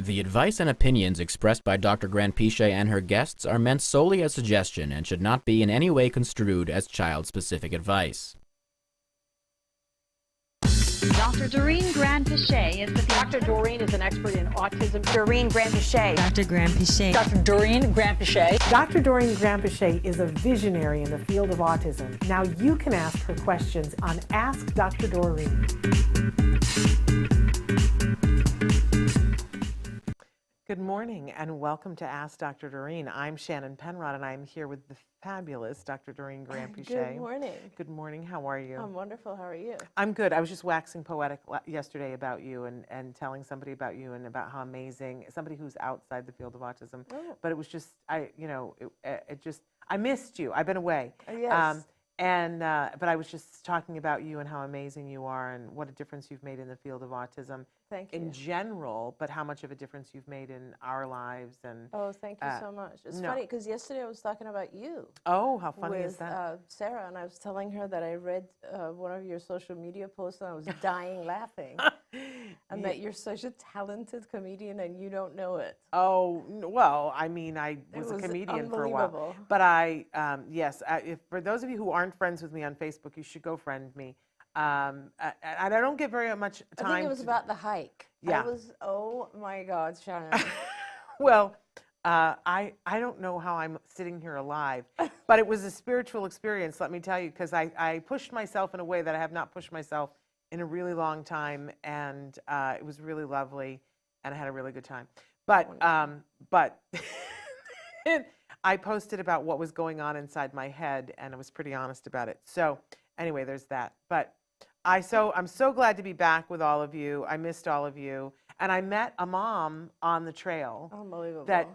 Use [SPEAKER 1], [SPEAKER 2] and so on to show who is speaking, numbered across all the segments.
[SPEAKER 1] The advice and opinions expressed by Dr. Granpeesheh and her guests are meant solely as suggestion and should not be in any way construed as child-specific advice.
[SPEAKER 2] Dr. Doreen Granpeesheh is the
[SPEAKER 3] Dr. Doreen is an expert in autism.
[SPEAKER 2] Doreen Granpeesheh.
[SPEAKER 4] Dr. Granpeesheh.
[SPEAKER 3] Dr. Doreen Granpeesheh.
[SPEAKER 5] Dr. Doreen Granpeesheh is a visionary in the field of autism. Now you can ask her questions on Ask Dr. Doreen. Good morning and welcome to Ask Dr. Doreen. I'm Shannon Penrod and I'm here with the fabulous Dr. Doreen Granpeesheh.
[SPEAKER 6] Good morning.
[SPEAKER 5] Good morning. How are you?
[SPEAKER 6] I'm wonderful. How are you?
[SPEAKER 5] I'm good. I was just waxing poetic yesterday about you and telling somebody about you and about how amazing, somebody who's outside the field of autism.
[SPEAKER 6] Oh.
[SPEAKER 5] But it was just, I missed you. I've been away.
[SPEAKER 6] Yes.
[SPEAKER 5] But I was just talking about you and how amazing you are and what a difference you've made in the field of autism.
[SPEAKER 6] Thank you.
[SPEAKER 5] In general, but how much of a difference you've made in our lives. And
[SPEAKER 6] Oh, thank you so much. It's
[SPEAKER 5] no.
[SPEAKER 6] funny because yesterday I was talking about you
[SPEAKER 5] oh, how funny
[SPEAKER 6] with
[SPEAKER 5] is that?
[SPEAKER 6] Sarah, and I was telling her that I read one of your social media posts and I was dying laughing. And that you're such a talented comedian and you don't know it.
[SPEAKER 5] Oh, well, I mean, I was a
[SPEAKER 6] was
[SPEAKER 5] comedian for a while.
[SPEAKER 6] unbelievable.
[SPEAKER 5] But yes, if, for those of you who aren't friends with me on Facebook, you should go friend me. And I don't get very much time.
[SPEAKER 6] I think it was about the hike.
[SPEAKER 5] Yeah.
[SPEAKER 6] I was, oh my God, Shannon.
[SPEAKER 5] Well, I don't know how I'm sitting here alive, but it was a spiritual experience, let me tell you, because I pushed myself in a way that I have not pushed myself in a really long time, and it was really lovely, and I had a really good time. But I posted about what was going on inside my head, and I was pretty honest about it. So anyway, there's that. But I'm so glad to be back with all of you. I missed all of you. And I met a mom on the trail.
[SPEAKER 6] Unbelievable.
[SPEAKER 5] That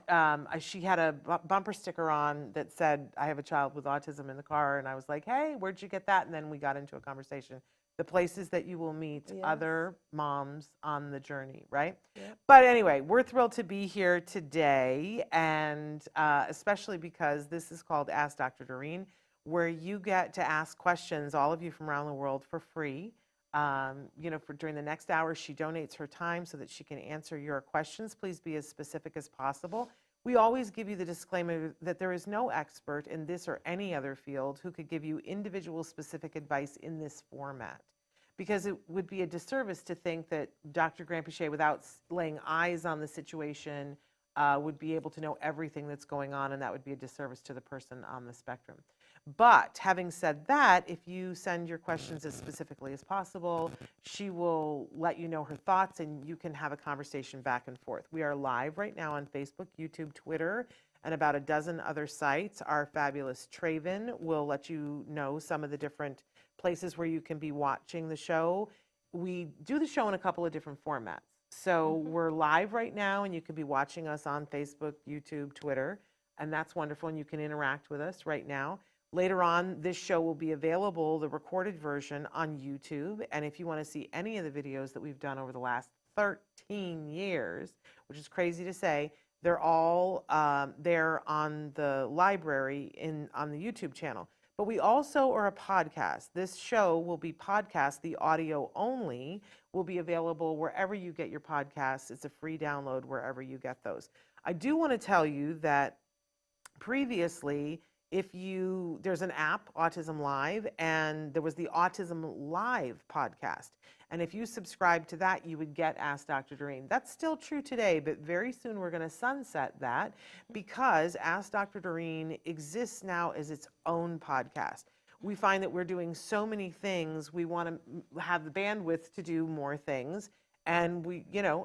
[SPEAKER 5] she had a bumper sticker on that said, I have a child with autism in the car. And I was like, hey, where'd you get that? And then we got into a conversation. The places that you will meet
[SPEAKER 6] Yes.
[SPEAKER 5] other moms on the journey, right?
[SPEAKER 6] Yep.
[SPEAKER 5] But anyway, we're thrilled to be here today. And especially because this is called Ask Dr. Doreen, where you get to ask questions, all of you from around the world, for free. During the next hour, she donates her time so that she can answer your questions. Please be as specific as possible. We always give you the disclaimer that there is no expert in this or any other field who could give you individual specific advice in this format, because it would be a disservice to think that Dr. Granpeesheh, without laying eyes on the situation, would be able to know everything that's going on, and that would be a disservice to the person on the spectrum. But having said that, if you send your questions as specifically as possible, she will let you know her thoughts and you can have a conversation back and forth. We are live right now on Facebook, YouTube, Twitter, and about a dozen other sites. Our fabulous Traven will let you know some of the different places where you can be watching the show. We do the show in a couple of different formats. So we're live right now and you can be watching us on Facebook, YouTube, Twitter, and that's wonderful, and you can interact with us right now. Later on, this show will be available, the recorded version, on YouTube. And if you want to see any of the videos that we've done over the last 13 years, which is crazy to say, they're all there on the library on the YouTube channel. But we also are a podcast. This show will be podcast, the audio only, will be available wherever you get your podcasts. It's a free download wherever you get those. I do want to tell you that previously, there's an app, Autism Live, and there was the Autism Live podcast. And if you subscribe to that, you would get Ask Dr. Doreen. That's still true today, but very soon we're going to sunset that because Ask Dr. Doreen exists now as its own podcast. We find that we're doing so many things, we want to have the bandwidth to do more things. And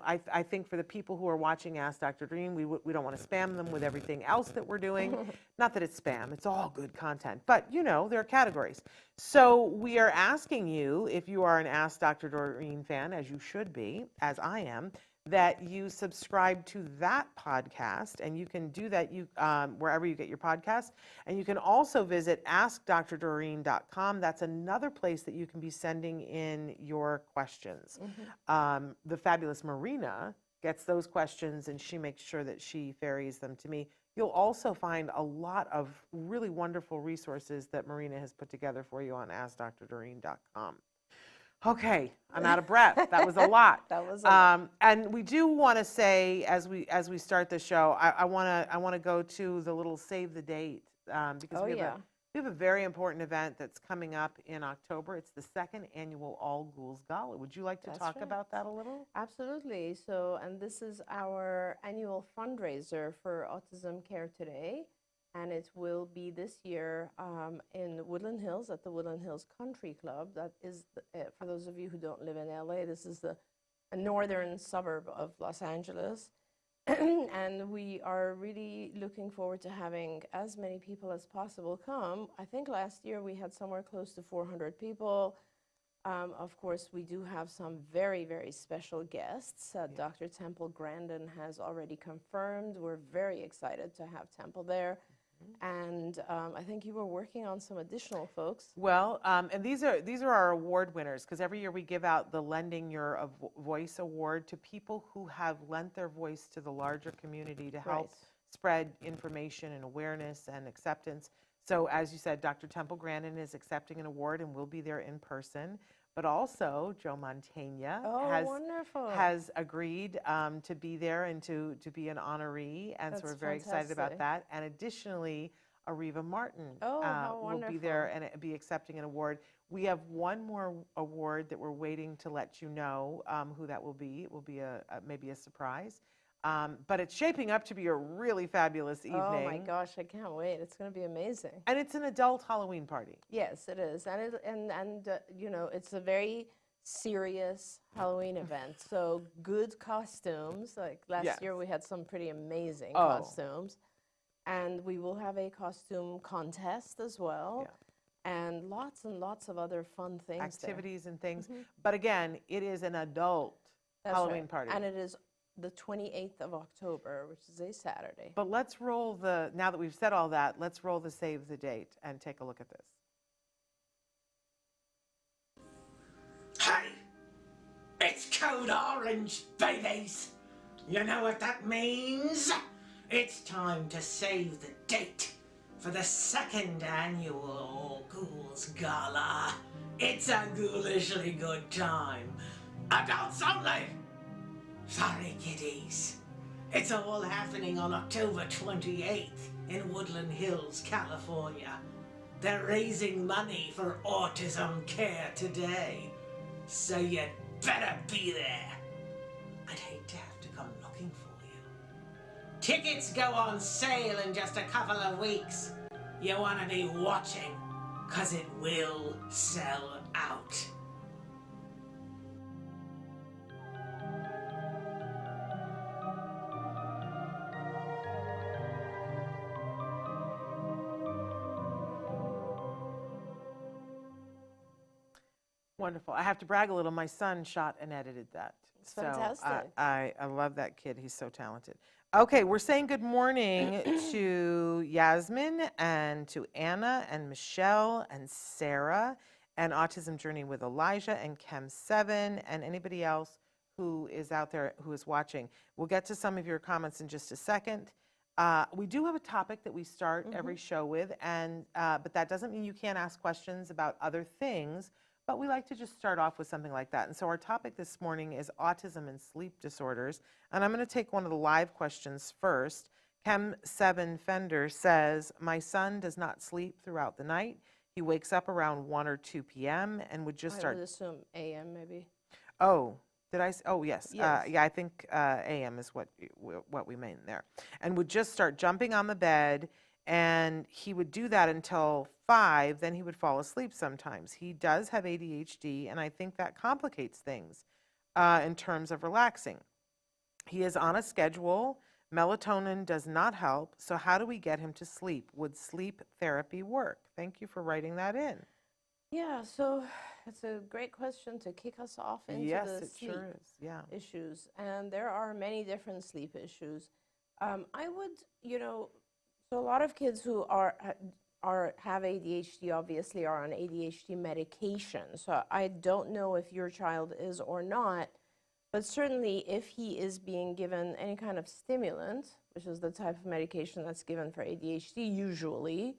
[SPEAKER 5] I think for the people who are watching Ask Dr. Doreen, we don't want to spam them with everything else that we're doing. Not that it's spam, it's all good content. But, there are categories. So we are asking you, if you are an Ask Dr. Doreen fan, as you should be, as I am, that you subscribe to that podcast, and you can do that wherever you get your podcasts. And you can also visit askdrdoreen.com. That's another place that you can be sending in your questions. The fabulous Marina gets those questions, and she makes sure that she ferries them to me. You'll also find a lot of really wonderful resources that Marina has put together for you on askdrdoreen.com. Okay, I'm out of breath. That was a lot.
[SPEAKER 6] That was a lot.
[SPEAKER 5] And we do want to say, as we start the show, I want to go to the little save the date, because
[SPEAKER 6] Oh,
[SPEAKER 5] we
[SPEAKER 6] yeah.
[SPEAKER 5] have a very important event that's coming up in October. It's the second annual All Ghouls Gala. Would you like to
[SPEAKER 6] That's
[SPEAKER 5] talk
[SPEAKER 6] right.
[SPEAKER 5] about that a little?
[SPEAKER 6] Absolutely. So, and this is our annual fundraiser for Autism Care Today. And it will be this year in Woodland Hills at the Woodland Hills Country Club. That is, for those of you who don't live in LA, this is a northern suburb of Los Angeles. And we are really looking forward to having as many people as possible come. I think last year we had somewhere close to 400 people. Of course, we do have some very, very special guests. Dr. Temple Grandin has already confirmed. We're very excited to have Temple there. And I think you were working on some additional folks.
[SPEAKER 5] Well, and these are our award winners, because every year we give out the Lending Your Voice Award to people who have lent their voice to the larger community to help spread information and awareness and acceptance. So as you said, Dr. Temple Grandin is accepting an award and will be there in person. But also, Joe Mantegna has agreed to be there and to be an honoree, and so we're very excited about that. And additionally, Ariva Martin will be there and be accepting an award. We have one more award that we're waiting to let you know who that will be. It will be maybe a surprise. But it's shaping up to be a really fabulous evening.
[SPEAKER 6] Oh my gosh, I can't wait. It's going to be amazing.
[SPEAKER 5] And it's an adult Halloween party.
[SPEAKER 6] Yes, it is. And you know, it's a very serious Halloween event. So good costumes. Like last year we had some pretty amazing costumes. And we will have a costume contest as well. Yeah. And lots of other fun things.
[SPEAKER 5] Activities and things. But again, it is an adult Halloween party.
[SPEAKER 6] And it is the 28th of October, which is a Saturday.
[SPEAKER 5] But let's roll now that we've said all that, let's roll the save the date and take a look at this.
[SPEAKER 4] Hey, it's code orange, babies. You know what that means? It's time to save the date for the second annual All Ghouls Gala. It's a ghoulishly good time. Adults only. Sorry, kiddies. It's all happening on October 28th in Woodland Hills, California. They're raising money for Autism Care Today, so you'd better be there. I'd hate to have to come looking for you. Tickets go on sale in just a couple of weeks. You want to be watching, 'cause it will sell out.
[SPEAKER 5] Wonderful. I have to brag a little. My son shot and edited that.
[SPEAKER 6] It's fantastic.
[SPEAKER 5] I love that kid. He's so talented. Okay, we're saying good morning to Yasmin and to Anna and Michelle and Sarah and Autism Journey with Elijah and Chem7 and anybody else who is out there who is watching. We'll get to some of your comments in just a second. We do have a topic that we start every show with, and but that doesn't mean you can't ask questions about other things. But we like to just start off with something like that. And so our topic this morning is autism and sleep disorders. And I'm going to take one of the live questions first. Chem7 Fender says, my son does not sleep throughout the night. He wakes up around 1 or 2 p.m. and would just start.
[SPEAKER 6] I would assume a.m. maybe.
[SPEAKER 5] Oh, did I? Oh, yes.
[SPEAKER 6] Yes.
[SPEAKER 5] Yeah, I think a.m. is what we mean there. And would just start jumping on the bed. And he would do that until 5, then he would fall asleep sometimes. He does have ADHD, and I think that complicates things in terms of relaxing. He is on a schedule. Melatonin does not help, so how do we get him to sleep? Would sleep therapy work? Thank you for writing that in.
[SPEAKER 6] Yeah, so it's a great question to kick us off into the sleep
[SPEAKER 5] sure is. Yeah.
[SPEAKER 6] issues. And there are many different sleep issues. I would, so a lot of kids who have ADHD obviously are on ADHD medication. So I don't know if your child is or not, but certainly if he is being given any kind of stimulant, which is the type of medication that's given for ADHD usually,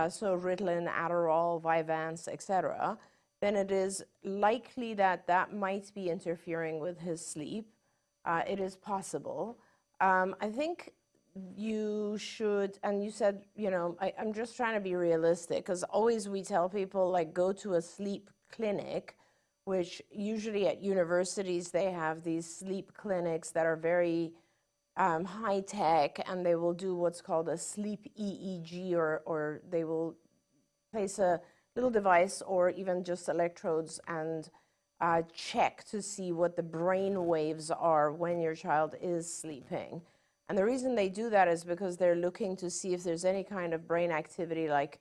[SPEAKER 6] so Ritalin, Adderall, Vyvanse, etc., then it is likely that that might be interfering with his sleep. It is possible. I think you should, and you said, you know, I'm just trying to be realistic, because always we tell people, like, go to a sleep clinic, which usually at universities they have these sleep clinics that are very high tech, and they will do what's called a sleep EEG, or they will place a little device or even just electrodes and check to see what the brain waves are when your child is sleeping. And the reason they do that is because they're looking to see if there's any kind of brain activity, like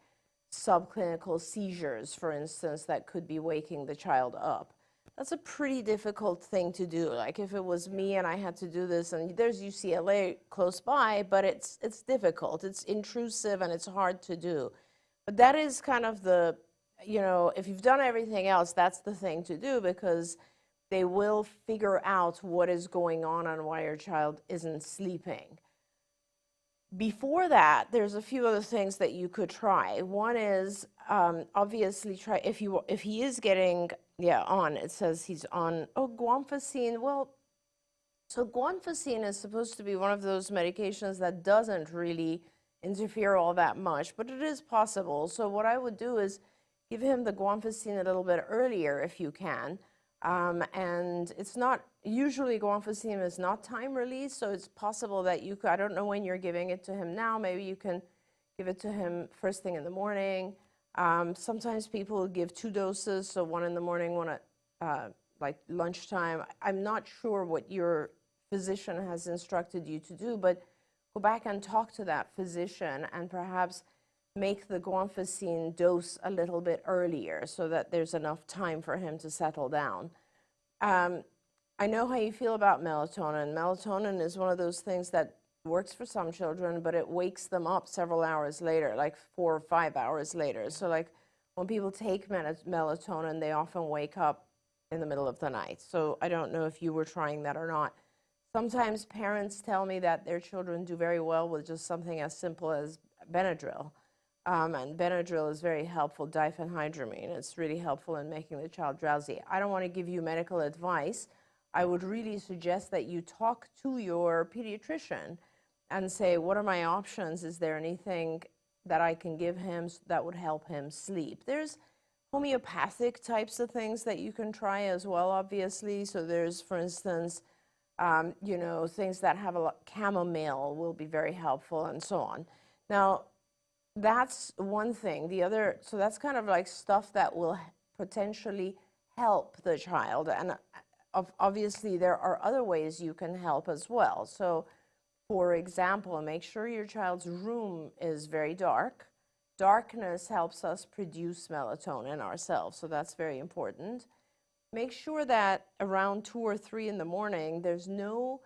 [SPEAKER 6] subclinical seizures, for instance, that could be waking the child up. That's a pretty difficult thing to do. Like if it was me and I had to do this, and there's UCLA close by, but it's difficult. It's intrusive and it's hard to do. But that is kind of the, you know, if you've done everything else, that's the thing to do, because they will figure out what is going on and why your child isn't sleeping. Before that, there's a few other things that you could try. One is obviously try, if he is getting, it says he's on, guanfacine. Well, so guanfacine is supposed to be one of those medications that doesn't really interfere all that much, but it is possible. So what I would do is give him the guanfacine a little bit earlier if you can. And it's not, usually guanfacine is not time release, so it's possible that you could, I don't know when you're giving it to him now, maybe you can give it to him first thing in the morning. Sometimes people give 2 doses, so one in the morning, one at like lunchtime. I'm not sure what your physician has instructed you to do, but go back and talk to that physician and perhaps make the guanfacine dose a little bit earlier so that there's enough time for him to settle down. I know how you feel about melatonin. Melatonin is one of those things that works for some children, but it wakes them up several hours later, like 4 or 5 hours later. So like when people take melatonin, they often wake up in the middle of the night. So I don't know if you were trying that or not. Sometimes parents tell me that their children do very well with just something as simple as Benadryl. And Benadryl is very helpful, diphenhydramine. It's really helpful in making the child drowsy. I don't want to give you medical advice. I would really suggest that you talk to your pediatrician and say, what are my options? Is there anything that I can give him that would help him sleep? There's homeopathic types of things that you can try as well, obviously. So there's, for instance, things that have a lot, chamomile will be very helpful and so on. Now, that's one thing. The other, so that's kind of like stuff that will potentially help the child. And obviously there are other ways you can help as well. So for example, make sure your child's room is very dark. Darkness helps us produce melatonin ourselves, so that's very important. Make sure that around 2 or 3 in the morning, there's no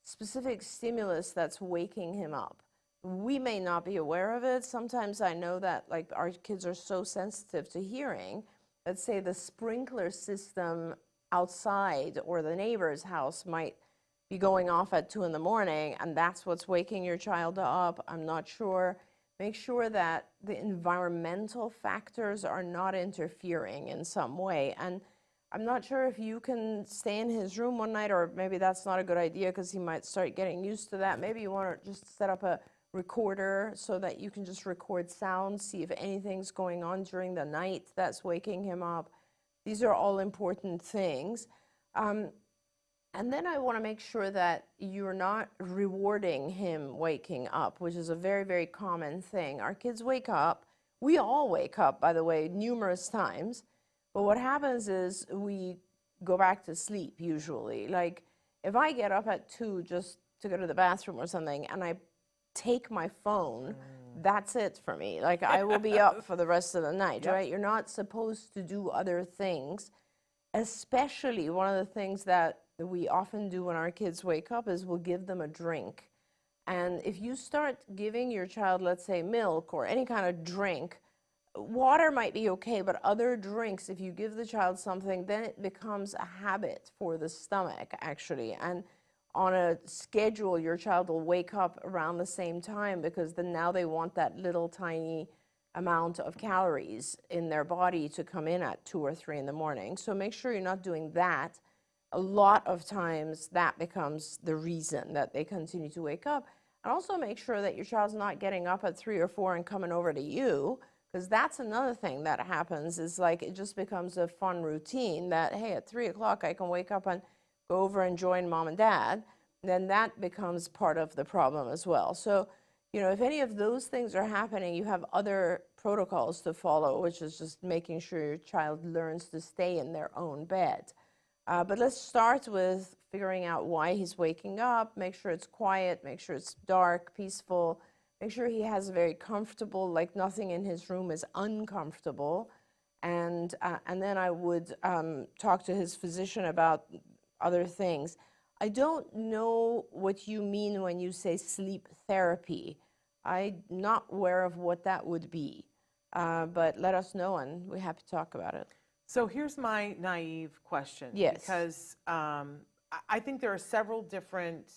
[SPEAKER 6] specific stimulus that's waking him up. We may not be aware of it. Sometimes I know that like our kids are so sensitive to hearing. Let's say the sprinkler system outside or the neighbor's house might be going off at 2 in the morning, and that's what's waking your child up. I'm not sure. Make sure that the environmental factors are not interfering in some way. And I'm not sure if you can stay in his room one night, or maybe that's not a good idea because he might start getting used to that. Maybe you want to just set up a recorder so that you can just record sounds, see if anything's going on during the night that's waking him up. These are all important things. And then I want to make sure that you're not rewarding him waking up, which is a very, very common thing. Our kids wake up. We all wake up, by the way, numerous times. But what happens is we go back to sleep usually. Like if I get up at 2 just to go to the bathroom or something and I take my phone, that's it for me. Like I will be up for the rest of the night, right? You're not supposed to do other things. Especially one of the things that we often do when our kids wake up is we'll give them a drink. And if you start giving your child, let's say milk or any kind of drink, water might be okay, but other drinks, if you give the child something, then it becomes a habit for the stomach actually. And on a schedule, your child will wake up around the same time because then now they want that little tiny amount of calories in their body to come in at 2 or 3 in the morning. So make sure you're not doing that. A lot of times that becomes the reason that they continue to wake up. And also make sure that your child's not getting up at 3 or 4 and coming over to you, because that's another thing that happens, is like it just becomes a fun routine that, hey, at 3 o'clock I can wake up and go over and join mom and dad. Then that becomes part of the problem as well. So, you know, if any of those things are happening, you have other protocols to follow, which is just making sure your child learns to stay in their own bed. But let's start with figuring out why he's waking up, make sure it's quiet, make sure it's dark, peaceful, make sure he has very comfortable, like nothing in his room is uncomfortable. And then I would talk to his physician about other things. I don't know what you mean when you say sleep therapy. I'm not aware of what that would be, but let us know and we're happy to talk about it.
[SPEAKER 5] So here's my naive question.
[SPEAKER 6] Yes.
[SPEAKER 5] Because I think there are several different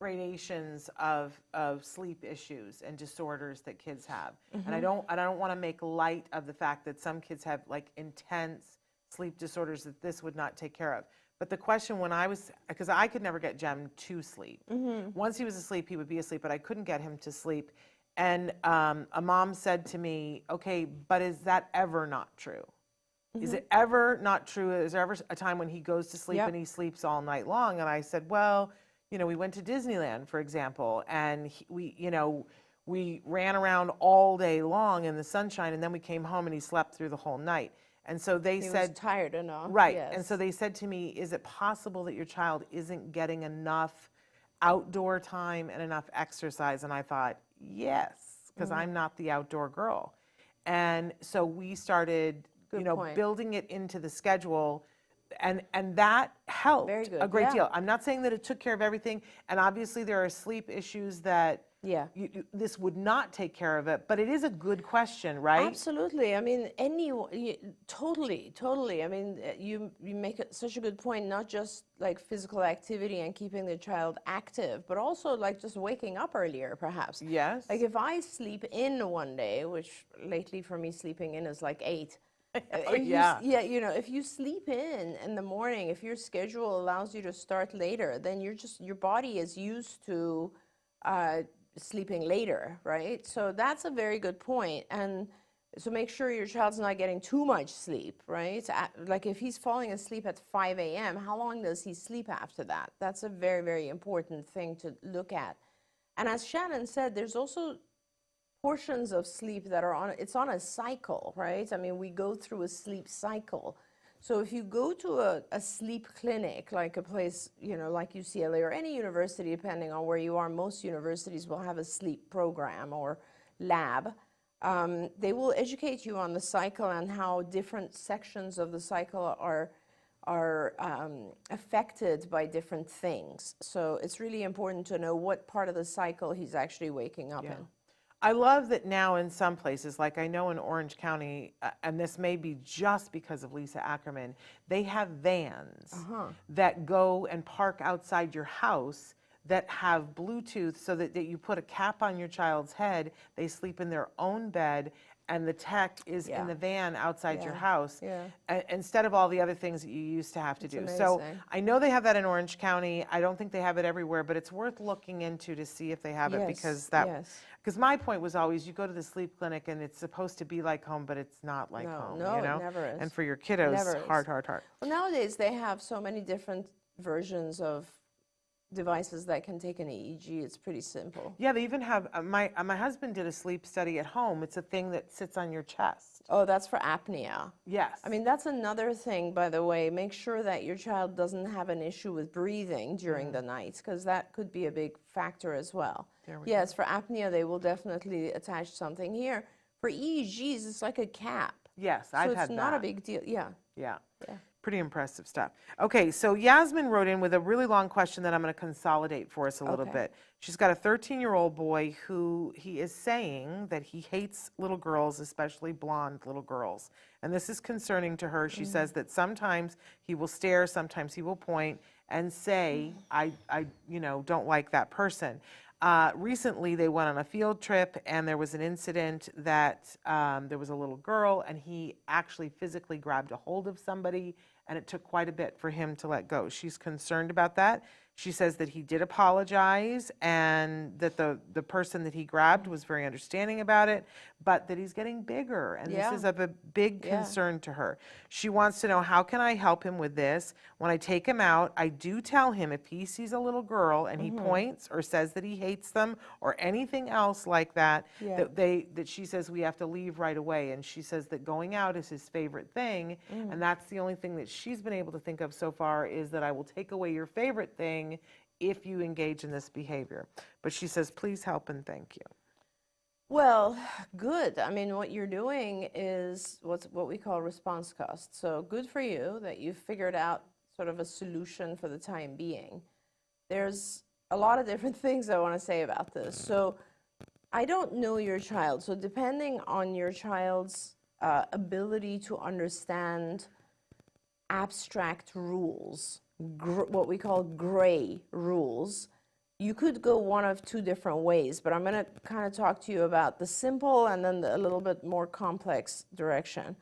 [SPEAKER 5] gradations of sleep issues and disorders that kids have. And I don't want to make light of the fact that some kids have like intense sleep disorders that this would not take care of. But the question when I was, because I could never get Jem to sleep. Once he was asleep, he would be asleep, but I couldn't get him to sleep. And a mom said to me, okay, but is that ever not true? Is it ever not true? Is there ever a time when he goes to sleep and he sleeps all night long? And I said, well, you know, we went to Disneyland, for example, and we ran around all day long in the sunshine, and then we came home and he slept through the whole night. And so they
[SPEAKER 6] He
[SPEAKER 5] said,
[SPEAKER 6] was tired enough.
[SPEAKER 5] right.
[SPEAKER 6] Yes.
[SPEAKER 5] And so they said to me, is it possible that your child isn't getting enough outdoor time and enough exercise? And I thought, yes, because I'm not the outdoor girl. And so we started,
[SPEAKER 6] point.
[SPEAKER 5] building it into the schedule. And that helped
[SPEAKER 6] Very good,
[SPEAKER 5] a great
[SPEAKER 6] yeah.
[SPEAKER 5] deal. I'm not saying that it took care of everything. And obviously there are sleep issues that this would not take care of it, but it is a good question, right?
[SPEAKER 6] Absolutely. I mean, totally. I mean, you make such a good point, not just like physical activity and keeping the child active, but also like just waking up earlier, perhaps.
[SPEAKER 5] Yes.
[SPEAKER 6] Like if I sleep in one day, which lately for me sleeping in is like 8. If you sleep in the morning, if your schedule allows you to start later, then your body is used to sleeping later, right? So that's a very good point. And so make sure your child's not getting too much sleep, right? Like if he's falling asleep at 5 a.m., how long does he sleep after that? That's a very, very important thing to look at. And as Shannon said, there's also portions of sleep that are it's on a cycle, right? I mean, we go through a sleep cycle. So if you go to a sleep clinic, like a place, like UCLA or any university, depending on where you are, most universities will have a sleep program or lab. They will educate you on the cycle and how different sections of the cycle are affected by different things. So it's really important to know what part of the cycle he's actually waking up in.
[SPEAKER 5] I love that now in some places, like I know in Orange County, and this may be just because of Lisa Ackerman, they have vans that go and park outside your house that have Bluetooth so that you put a cap on your child's head, they sleep in their own bed, and the tech is in the van outside your house, instead of all the other things that you used to have to do. So I know they have that in Orange County. I don't think they have it everywhere, but it's worth looking into to see if they have it, because because my point was always, you go to the sleep clinic and it's supposed to be like home, but it's not like home.
[SPEAKER 6] No, it never is.
[SPEAKER 5] And for your kiddos, hard.
[SPEAKER 6] Well, nowadays they have so many different versions of devices that can take an EEG. It's pretty simple.
[SPEAKER 5] Yeah, they even have, my husband did a sleep study at home. It's a thing that sits on your chest.
[SPEAKER 6] Oh, that's for apnea.
[SPEAKER 5] Yes.
[SPEAKER 6] I mean, that's another thing, by the way. Make sure that your child doesn't have an issue with breathing during the night, because that could be a big factor as well. Yes, for apnea, they will definitely attach something here. For EEGs, it's like a cap.
[SPEAKER 5] Yes, I've had that.
[SPEAKER 6] So it's not a big deal.
[SPEAKER 5] Yeah. Pretty impressive stuff. Okay, so Yasmin wrote in with a really long question that I'm going to consolidate for us a little bit. She's got a 13-year-old boy who he is saying that he hates little girls, especially blonde little girls. And this is concerning to her. She says that sometimes he will stare, sometimes he will point and say, I don't like that person. Recently, they went on a field trip, and there was an incident that there was a little girl, and he actually physically grabbed a hold of somebody, and it took quite a bit for him to let go. She's concerned about that. She says that he did apologize and that the person that he grabbed was very understanding about it, but that he's getting bigger, and
[SPEAKER 6] Yeah.
[SPEAKER 5] this is of a big
[SPEAKER 6] Yeah.
[SPEAKER 5] concern to her. She wants to know, how can I help him with this? When I take him out, I do tell him if he sees a little girl and he points or says that he hates them or anything else like that,
[SPEAKER 6] Yeah.
[SPEAKER 5] that she says we have to leave right away. And she says that going out is his favorite thing, and that's the only thing that she's been able to think of so far, is that I will take away your favorite thing if you engage in this behavior. But she says, please help and thank you.
[SPEAKER 6] Well, good. I mean, what you're doing is what we call response cost. So good for you that you've figured out sort of a solution for the time being. There's a lot of different things I want to say about this. So I don't know your child. So depending on your child's ability to understand abstract rules, what we call gray rules, you could go one of two different ways, but I'm going to kind of talk to you about the simple and then a little bit more complex direction.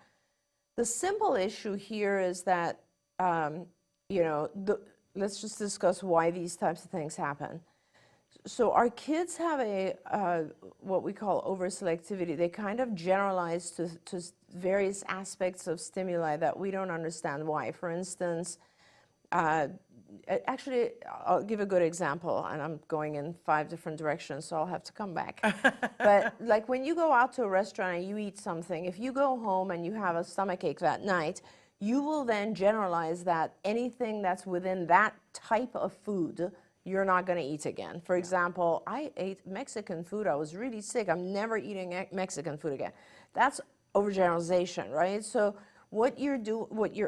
[SPEAKER 6] The simple issue here is that, let's just discuss why these types of things happen. So our kids have what we call over-selectivity. They kind of generalize to various aspects of stimuli that we don't understand why. For instance, actually, I'll give a good example, and I'm going in 5 different directions, so I'll have to come back. But like when you go out to a restaurant and you eat something, if you go home and you have a stomachache that night, you will then generalize that anything that's within that type of food, you're not going to eat again. For example, I ate Mexican food. I was really sick. I'm never eating Mexican food again. That's overgeneralization, right? So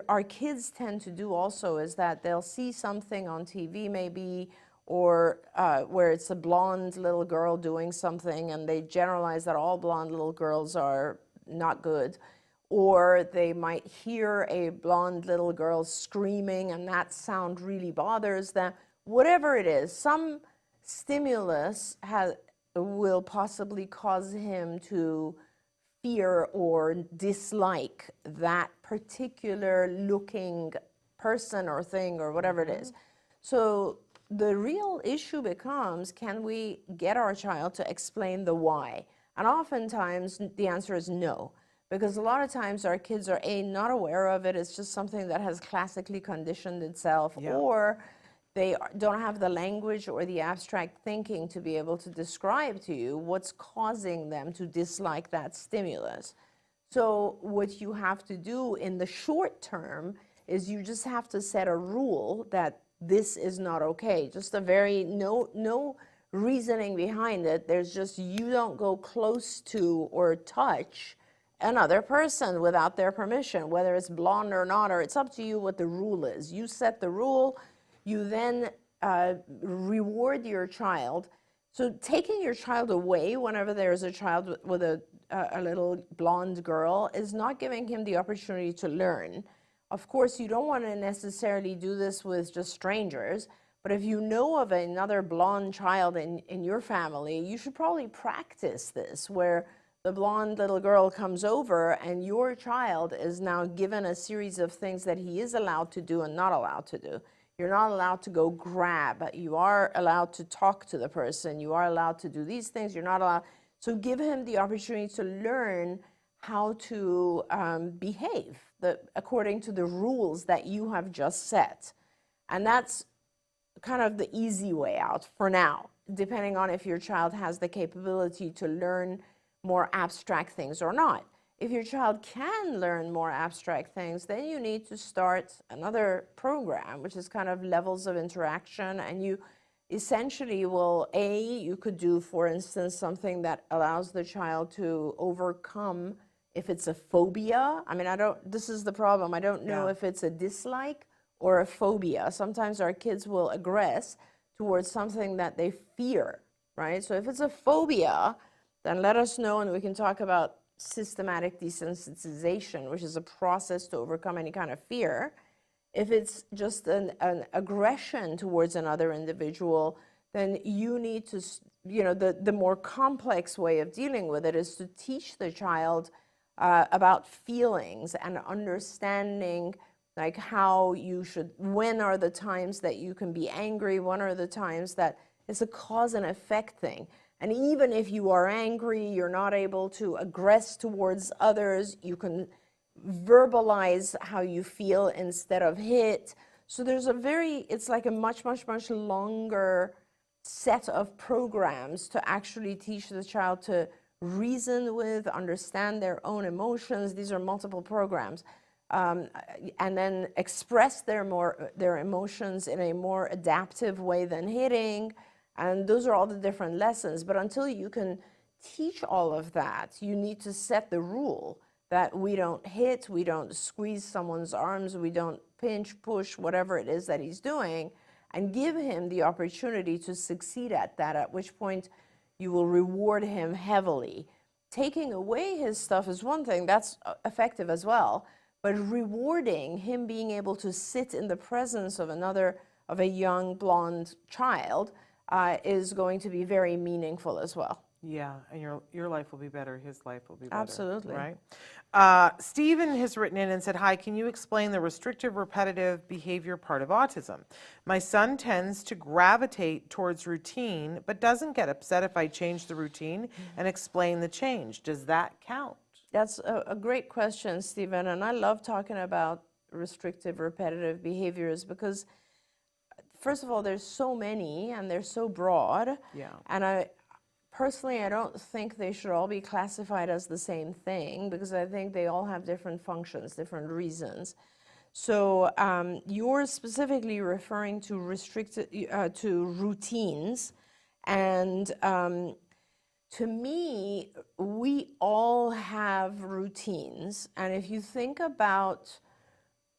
[SPEAKER 6] our kids tend to do also is that they'll see something on TV maybe, or where it's a blonde little girl doing something, and they generalize that all blonde little girls are not good. Or they might hear a blonde little girl screaming, and that sound really bothers them. Whatever it is, some stimulus will possibly cause him to fear or dislike that particular looking person or thing or whatever it is. So the real issue becomes, can we get our child to explain the why? And oftentimes the answer is no, because a lot of times our kids are not aware of it. It's just something that has classically conditioned itself, or they don't have the language or the abstract thinking to be able to describe to you what's causing them to dislike that stimulus. So what you have to do in the short term is you just have to set a rule that this is not okay. Just a very no reasoning behind it. There's just, you don't go close to or touch another person without their permission, whether it's blonde or not, or it's up to you what the rule is. You set the rule. You then reward your child. So taking your child away whenever there's a child with a little blonde girl is not giving him the opportunity to learn. Of course, you don't want to necessarily do this with just strangers, but if you know of another blonde child in your family, you should probably practice this, where the blonde little girl comes over and your child is now given a series of things that he is allowed to do and not allowed to do. You're not allowed to go grab. You are allowed to talk to the person. You are allowed to do these things. You're not allowed. So give him the opportunity to learn how to behave according to the rules that you have just set. And that's kind of the easy way out for now, depending on if your child has the capability to learn more abstract things or not. If your child can learn more abstract things, then you need to start another program, which is kind of levels of interaction. And you essentially will, you could do, for instance, something that allows the child to overcome, if it's a phobia. I mean, this is the problem. I don't know if it's a dislike or a phobia. Sometimes our kids will aggress towards something that they fear, right? So if it's a phobia, then let us know and we can talk about systematic desensitization, which is a process to overcome any kind of fear. If it's just an aggression towards another individual, then you need to the more complex way of dealing with it is to teach the child about feelings and understanding like how you should, when are the times that you can be angry, when are the times that it's a cause and effect thing. And even if you are angry, you're not able to aggress towards others, you can verbalize how you feel instead of hit. So there's it's like a much, much, much longer set of programs to actually teach the child to reason with, understand their own emotions. These are multiple programs. And then express their emotions in a more adaptive way than hitting. And those are all the different lessons. But until you can teach all of that, you need to set the rule that we don't hit, we don't squeeze someone's arms, we don't pinch, push, whatever it is that he's doing, and give him the opportunity to succeed at that, at which point you will reward him heavily. Taking away his stuff is one thing, that's effective as well, but rewarding him being able to sit in the presence of a young blonde child is going to be very meaningful as well.
[SPEAKER 5] Yeah, and your life will be better, his life will be better.
[SPEAKER 6] Absolutely.
[SPEAKER 5] Right? Stephen has written in and said, hi, can you explain the restrictive repetitive behavior part of autism? My son tends to gravitate towards routine, but doesn't get upset if I change the routine and explain the change. Does that count?
[SPEAKER 6] That's a great question, Stephen, and I love talking about restrictive repetitive behaviors because, first of all, there's so many and they're so broad.
[SPEAKER 5] Yeah.
[SPEAKER 6] And personally, I don't think they should all be classified as the same thing because I think they all have different functions, different reasons. So you're specifically referring to routines, and to me, we all have routines, and if you think about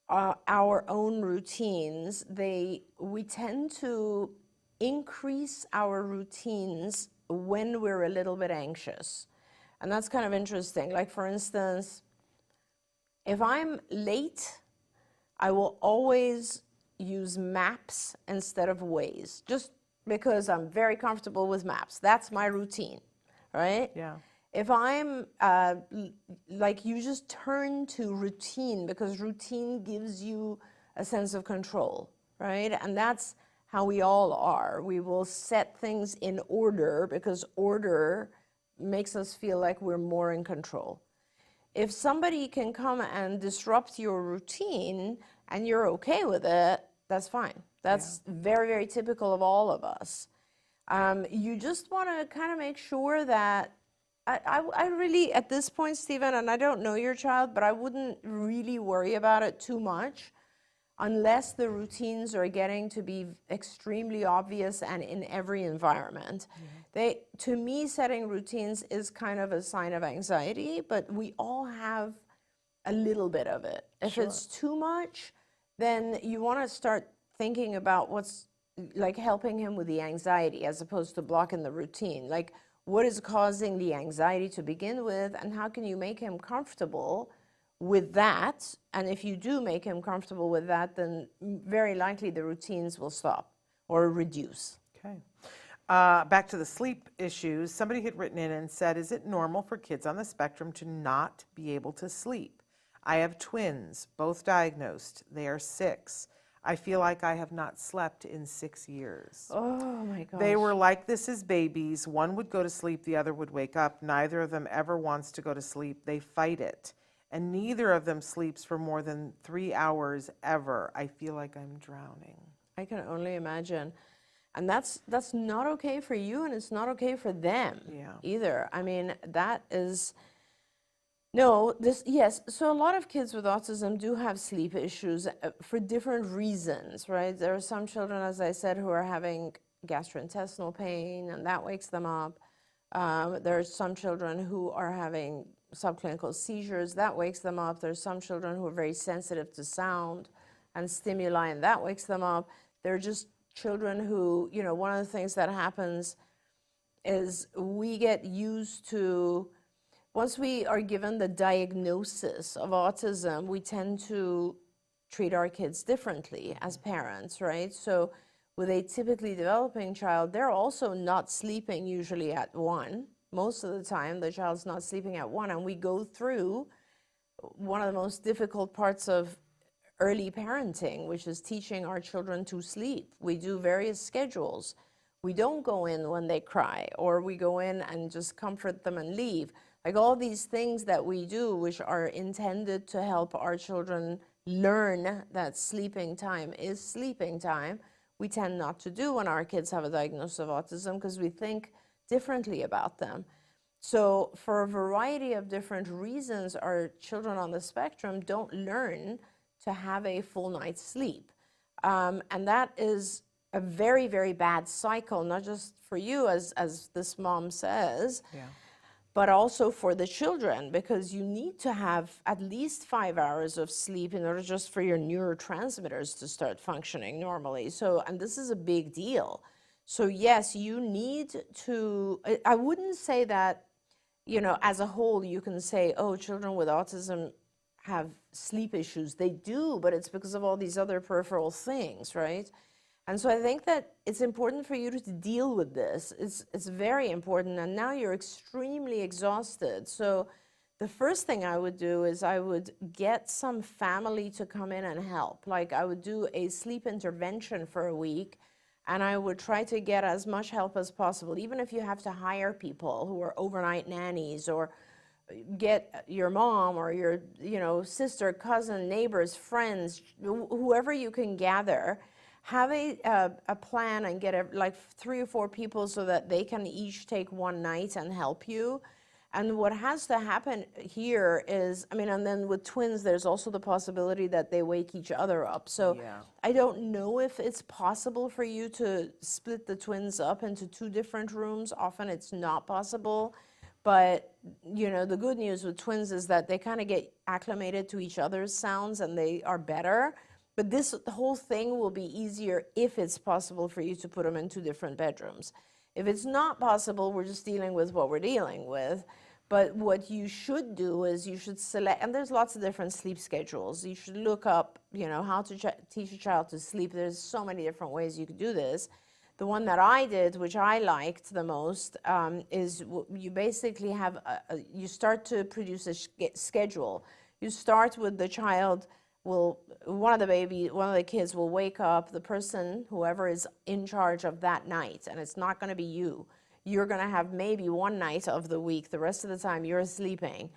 [SPEAKER 6] our own routines, we tend to increase our routines when we're a little bit anxious. And that's kind of interesting. Like, for instance, if I'm late, I will always use maps instead of Waze, just because I'm very comfortable with maps. That's my routine, right?
[SPEAKER 5] Yeah.
[SPEAKER 6] If I'm, you just turn to routine because routine gives you a sense of control, right? And that's how we all are. We will set things in order because order makes us feel like we're more in control. If somebody can come and disrupt your routine and you're okay with it, that's fine. That's very, very typical of all of us. You just want to kind of make sure that I really, at this point, Stephen, and I don't know your child, but I wouldn't really worry about it too much unless the routines are getting to be extremely obvious and in every environment. To me, setting routines is kind of a sign of anxiety, but we all have a little bit of it. If it's too much, then you want to start thinking about what's like helping him with the anxiety as opposed to blocking the routine. Like, what is causing the anxiety to begin with, and how can you make him comfortable with that? And if you do make him comfortable with that, then very likely the routines will stop or reduce.
[SPEAKER 5] Okay. Back to the sleep issues. Somebody had written in and said, is it normal for kids on the spectrum to not be able to sleep? I have twins, both diagnosed. They are 6. I feel like I have not slept in 6 years.
[SPEAKER 6] Oh my gosh.
[SPEAKER 5] They were like this as babies. One would go to sleep, the other would wake up. Neither of them ever wants to go to sleep. They fight it. And neither of them sleeps for more than 3 hours ever. I feel like I'm drowning.
[SPEAKER 6] I can only imagine. And that's not okay for you, and it's not okay for them either. I mean, that is, yes. So a lot of kids with autism do have sleep issues for different reasons, right? There are some children, as I said, who are having gastrointestinal pain, and that wakes them up. There are some children who are having subclinical seizures, that wakes them up. There's some children who are very sensitive to sound and stimuli, and that wakes them up. They're just children who, one of the things that happens is we get used to, once we are given the diagnosis of autism, we tend to treat our kids differently as parents, right? So with a typically developing child, they're also not sleeping usually at 1. Most of the time, the child's not sleeping at 1, and we go through one of the most difficult parts of early parenting, which is teaching our children to sleep. We do various schedules. We don't go in when they cry, or we go in and just comfort them and leave. Like all these things that we do, which are intended to help our children learn that sleeping time is sleeping time, we tend not to do when our kids have a diagnosis of autism because we think differently about them. So for a variety of different reasons, our children on the spectrum don't learn to have a full night's sleep. And that is a very, very bad cycle, not just for you, as this mom says, but also for the children, because you need to have at least 5 hours of sleep in order just for your neurotransmitters to start functioning normally. So, and this is a big deal. So yes, you need to, I wouldn't say that, you know, as a whole, you can say, oh, children with autism have sleep issues. They do, but it's because of all these other peripheral things, right? And so I think that it's important for you to deal with this. It's very important, and now you're extremely exhausted. So the first thing I would do is I would get some family to come in and help. Like I would do a sleep intervention for a week, and I would try to get as much help as possible, even if you have to hire people who are overnight nannies, or get your mom or your, you know, sister, cousin, neighbors, friends, whoever you can gather. Have a plan and get like 3 or 4 people so that they can each take one night and help you. And what has to happen here is, I mean, and then with twins, there's also the possibility that they wake each other up. So I don't know if it's possible for you to split the twins up into 2 different rooms. Often it's not possible. But, you know, the good news with twins is that they kind of get acclimated to each other's sounds and they are better. But this whole thing will be easier if it's possible for you to put them in 2 different bedrooms. If it's not possible, we're just dealing with what we're dealing with. But what you should do is you should select, and there's lots of different sleep schedules. You should look up, you know, how to teach a child to sleep. There's so many different ways you could do this. The one that I did, which I liked the most, is you basically have, you start to produce a schedule. You start with the child one of the kids will wake up, the person, whoever is in charge of that night, and it's not going to be you. You're going to have maybe one night of the week. The rest of the time you're sleeping.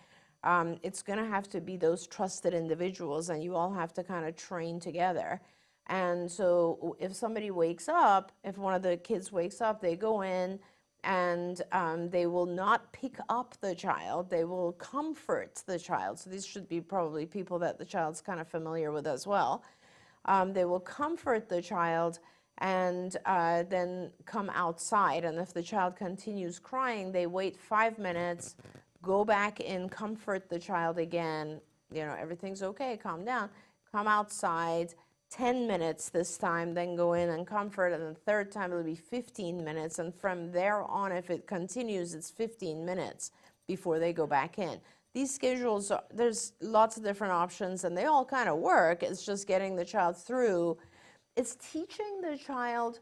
[SPEAKER 6] It's going to have to be those trusted individuals, and you all have to kind of train together. And so if somebody wakes up, if one of the kids wakes up, they go in, and they will not pick up the child, they will comfort the child. So these should be probably people that the child's kind of familiar with as well. They will comfort the child and then come outside. And if the child continues crying, they wait 5 minutes, go back in, comfort the child again. You know, everything's okay, calm down. Come outside, 10 minutes this time, then go in and comfort, and the third time it'll be 15 minutes, and from there on, if it continues, it's 15 minutes before they go back in. These schedules, there's lots of different options, and they all kind of work. It's just getting the child through. It's teaching the child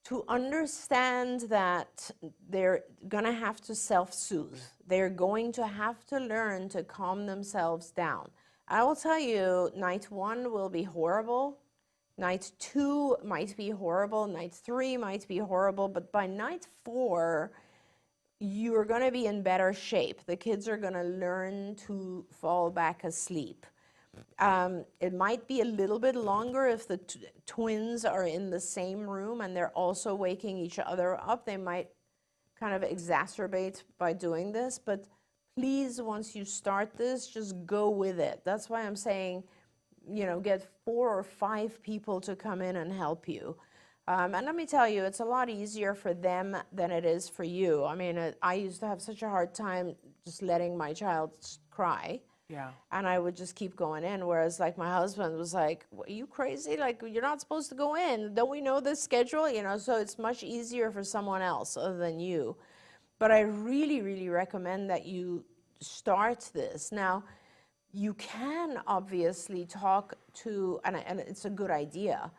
[SPEAKER 6] to understand that they're going to have to self-soothe. They're going to have to learn to calm themselves down. I will tell you, night 1 will be horrible. Night 2 might be horrible. Night 3 might be horrible. But by night 4, you're going to be in better shape. The kids are going to learn to fall back asleep. It might be a little bit longer if the twins are in the same room and they're also waking each other up. They might kind of exacerbate by doing this. But please, once you start this, just go with it. That's why I'm saying, you know, get 4 or 5 people to come in and help you. And let me tell you, it's a lot easier for them than it is for you. I mean, I used to have such a hard time just letting my child cry.
[SPEAKER 5] Yeah.
[SPEAKER 6] And I would just keep going in, whereas like my husband was like, are you crazy? Like, you're not supposed to go in. Don't we know this schedule? You know, so it's much easier for someone else other than you. But I really, really recommend that you start this. Now, you can obviously talk to, and it's a good idea,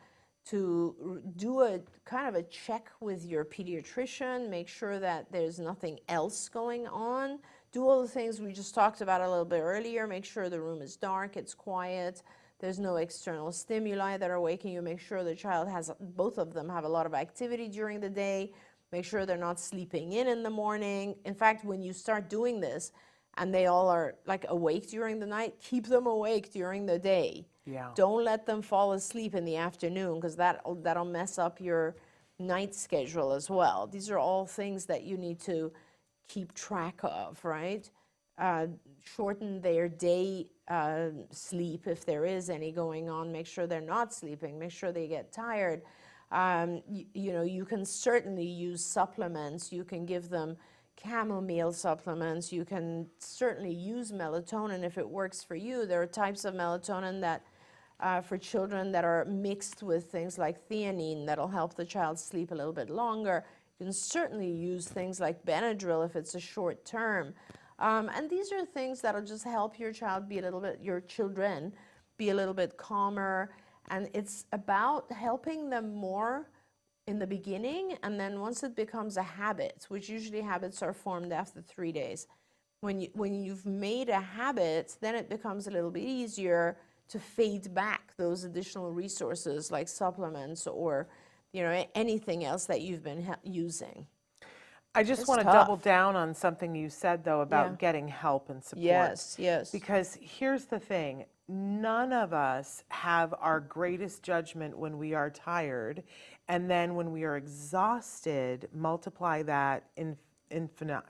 [SPEAKER 6] do a kind of a check with your pediatrician, make sure that there's nothing else going on. Do all the things we just talked about a little bit earlier. Make sure the room is dark, it's quiet, there's no external stimuli that are waking you. Make sure the child has, both of them have a lot of activity during the day. Make sure they're not sleeping in the morning. In fact, when you start doing this and they all are like awake during the night, keep them awake during the day.
[SPEAKER 5] Yeah.
[SPEAKER 6] Don't let them fall asleep in the afternoon, because that'll mess up your night schedule as well. These are all things that you need to keep track of, right? Shorten their day sleep if there is any going on. Make sure they're not sleeping. Make sure they get tired. You know, you can certainly use supplements. You can give them chamomile supplements. You can certainly use melatonin if it works for you. There are types of melatonin that for children that are mixed with things like theanine that'll help the child sleep a little bit longer. You can certainly use things like Benadryl if it's a short term. And these are things that'll just help your child be a little bit, your children be a little bit calmer. And it's about helping them more in the beginning, and then once it becomes a habit, which usually habits are formed after 3 days. When you've made a habit, then it becomes a little bit easier to fade back those additional resources like supplements or, you know, anything else that you've been using.
[SPEAKER 5] I just want to
[SPEAKER 6] tough.
[SPEAKER 5] double down on something you said, though, about
[SPEAKER 6] Yeah.
[SPEAKER 5] getting help and support.
[SPEAKER 6] Yes, yes.
[SPEAKER 5] Because here's the thing, none of us have our greatest judgment when we are tired, and then when we are exhausted, multiply that infinitum.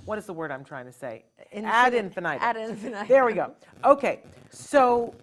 [SPEAKER 5] What is the word I'm trying to say? Ad infinitum.
[SPEAKER 6] Ad infinitum.
[SPEAKER 5] There we go. Okay, so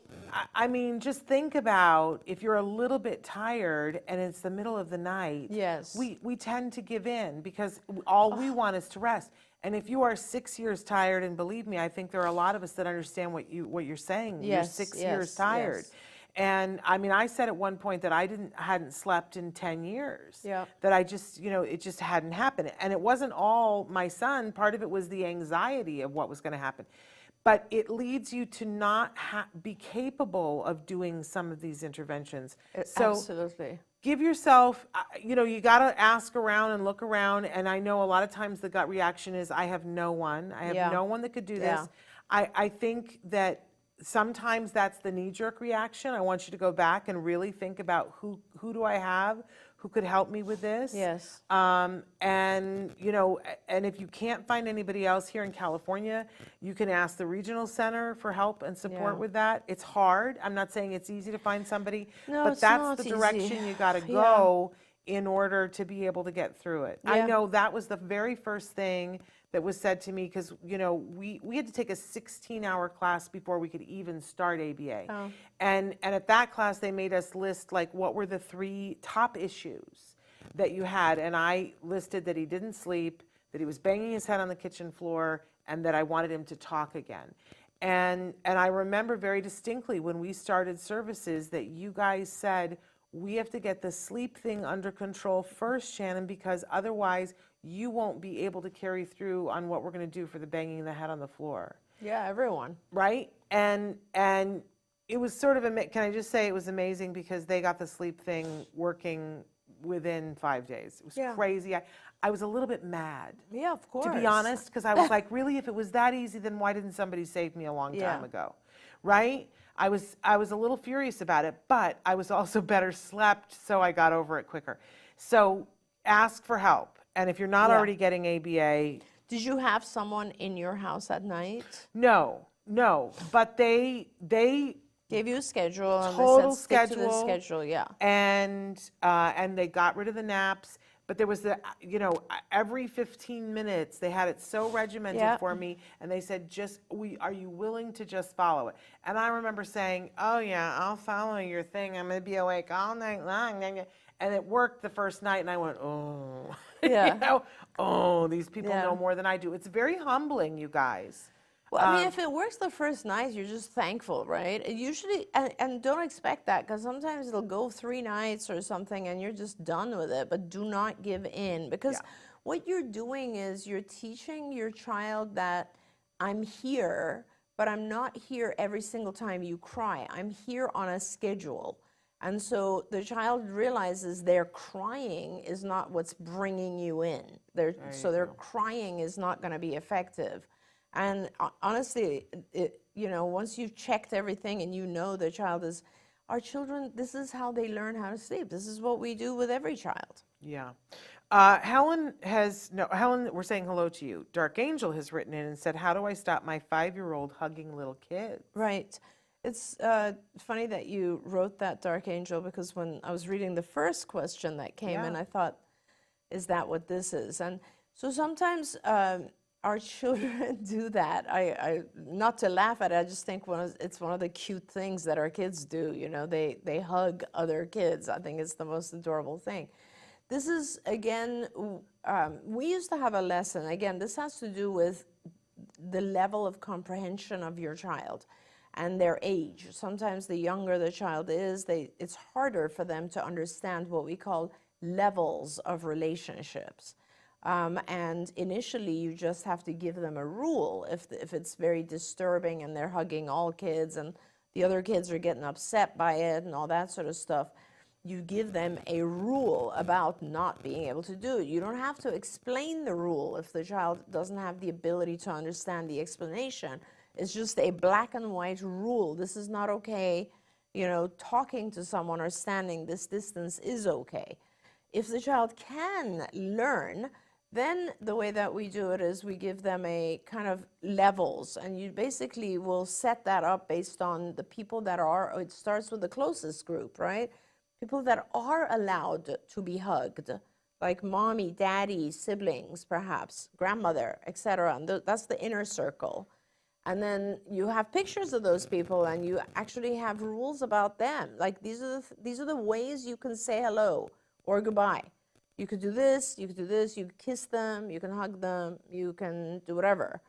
[SPEAKER 5] I mean, just think about if you're a little bit tired and it's the middle of the night.
[SPEAKER 6] Yes.
[SPEAKER 5] We tend to give in because all we want is to rest. And if you are 6 years tired, and believe me, I think there are a lot of us that understand what you're saying. You're
[SPEAKER 6] Yes,
[SPEAKER 5] 6
[SPEAKER 6] yes,
[SPEAKER 5] years tired.
[SPEAKER 6] yes.
[SPEAKER 5] And I mean, I said at one point that I hadn't slept in 10 years.
[SPEAKER 6] Yeah.
[SPEAKER 5] That I just, you know, it just hadn't happened. And it wasn't all my son. Part of it was the anxiety of what was going to happen. But it leads you to not be capable of doing some of these interventions. So
[SPEAKER 6] Absolutely.
[SPEAKER 5] give yourself, you know, you got to ask around and look around. And I know a lot of times the gut reaction is, I have no one. I have
[SPEAKER 6] Yeah.
[SPEAKER 5] no one that could do
[SPEAKER 6] Yeah.
[SPEAKER 5] this. I think that sometimes that's the knee-jerk reaction. I want you to go back and really think about who do I have, who could help me with this.
[SPEAKER 6] Yes.
[SPEAKER 5] And, you know, and if you can't find anybody else here in California, you can ask the regional center for help and support
[SPEAKER 6] Yeah.
[SPEAKER 5] with that. It's hard. I'm not saying it's easy to find somebody,
[SPEAKER 6] No,
[SPEAKER 5] but
[SPEAKER 6] it's
[SPEAKER 5] that's
[SPEAKER 6] not
[SPEAKER 5] the
[SPEAKER 6] easy.
[SPEAKER 5] direction you got to
[SPEAKER 6] Yeah.
[SPEAKER 5] go in order to be able to get through it. I
[SPEAKER 6] Yeah.
[SPEAKER 5] know that was the very first thing that was said to me, because, you know, we had to take a 16-hour class before we could even start ABA.
[SPEAKER 6] Oh.
[SPEAKER 5] And at that class, they made us list, like, what were the 3 top issues that you had. And I listed that he didn't sleep, that he was banging his head on the kitchen floor, and that I wanted him to talk again. And I remember very distinctly when we started services that you guys said, we have to get the sleep thing under control first, Shannon, because otherwise you won't be able to carry through on what we're going to do for the banging the head on the floor.
[SPEAKER 6] Yeah, everyone.
[SPEAKER 5] Right? And it was sort of, can I just say it was amazing because they got the sleep thing working within 5 days. It was
[SPEAKER 6] Yeah.
[SPEAKER 5] crazy. I was a little bit mad,
[SPEAKER 6] Yeah, of course.
[SPEAKER 5] to be honest, because I was like, really, if it was that easy, then why didn't somebody save me a long
[SPEAKER 6] Yeah.
[SPEAKER 5] time ago? Right? I was a little furious about it, but I was also better slept, so I got over it quicker. So ask for help. And if you're not
[SPEAKER 6] Yeah.
[SPEAKER 5] already getting ABA,
[SPEAKER 6] Did you have someone in your house at night?
[SPEAKER 5] no, but they
[SPEAKER 6] Gave you a schedule and
[SPEAKER 5] Total
[SPEAKER 6] they said stick to the
[SPEAKER 5] schedule.
[SPEAKER 6] schedule, yeah.
[SPEAKER 5] and they got rid of the naps. But there was the, you know, every 15 minutes, they had it so regimented
[SPEAKER 6] Yeah.
[SPEAKER 5] for me, and they said, are you willing to just follow it? And I remember saying, oh yeah, I'll follow your thing. I'm gonna be awake all night long. And it worked the first night, and I went, oh,
[SPEAKER 6] Yeah.
[SPEAKER 5] you know, oh, these people
[SPEAKER 6] Yeah.
[SPEAKER 5] know more than I do. It's very humbling, you guys.
[SPEAKER 6] Well, I mean, if it works the first night, you're just thankful, right? It usually, and don't expect that, because sometimes it'll go 3 nights or something and you're just done with it, but do not give in, because
[SPEAKER 5] Yeah.
[SPEAKER 6] what you're doing is you're teaching your child that I'm here, but I'm not here every single time you cry. I'm here on a schedule. And so the child realizes their crying is not what's bringing you in. Their crying is not going to be effective. And honestly, once you've checked everything and you know the child is, our children, this is how they learn how to sleep. This is what we do with every child.
[SPEAKER 5] Yeah. Helen, we're saying hello to you. Dark Angel has written in and said, how do I stop my 5-year-old hugging little kids?
[SPEAKER 6] Right. It's funny that you wrote that, Dark Angel, because when I was reading the first question that came in, I thought, is that what this is? And so sometimes our children do that. I not to laugh at it, I just think it's one of the cute things that our kids do. They hug other kids. I think it's the most adorable thing. This is, again, we used to have a lesson. Again, this has to do with the level of comprehension of your child and their age. Sometimes the younger the child is, it's harder for them to understand what we call levels of relationships. And initially, you just have to give them a rule. If it's very disturbing and they're hugging all kids and the other kids are getting upset by it and all that sort of stuff, you give them a rule about not being able to do it. You don't have to explain the rule if the child doesn't have the ability to understand the explanation. It's just a black and white rule. This is not okay. Talking to someone or standing this distance is okay. If the child can learn, then the way that we do it is we give them a kind of levels, and you basically will set that up based on the people that are, it starts with the closest group, right? People that are allowed to be hugged, like mommy, daddy, siblings, perhaps, grandmother, etc. And that's the inner circle. And then you have pictures of those people, and you actually have rules about them. Like these are the ways you can say hello or goodbye. You could do this, you could do this, you could kiss them, you can hug them, you can do whatever.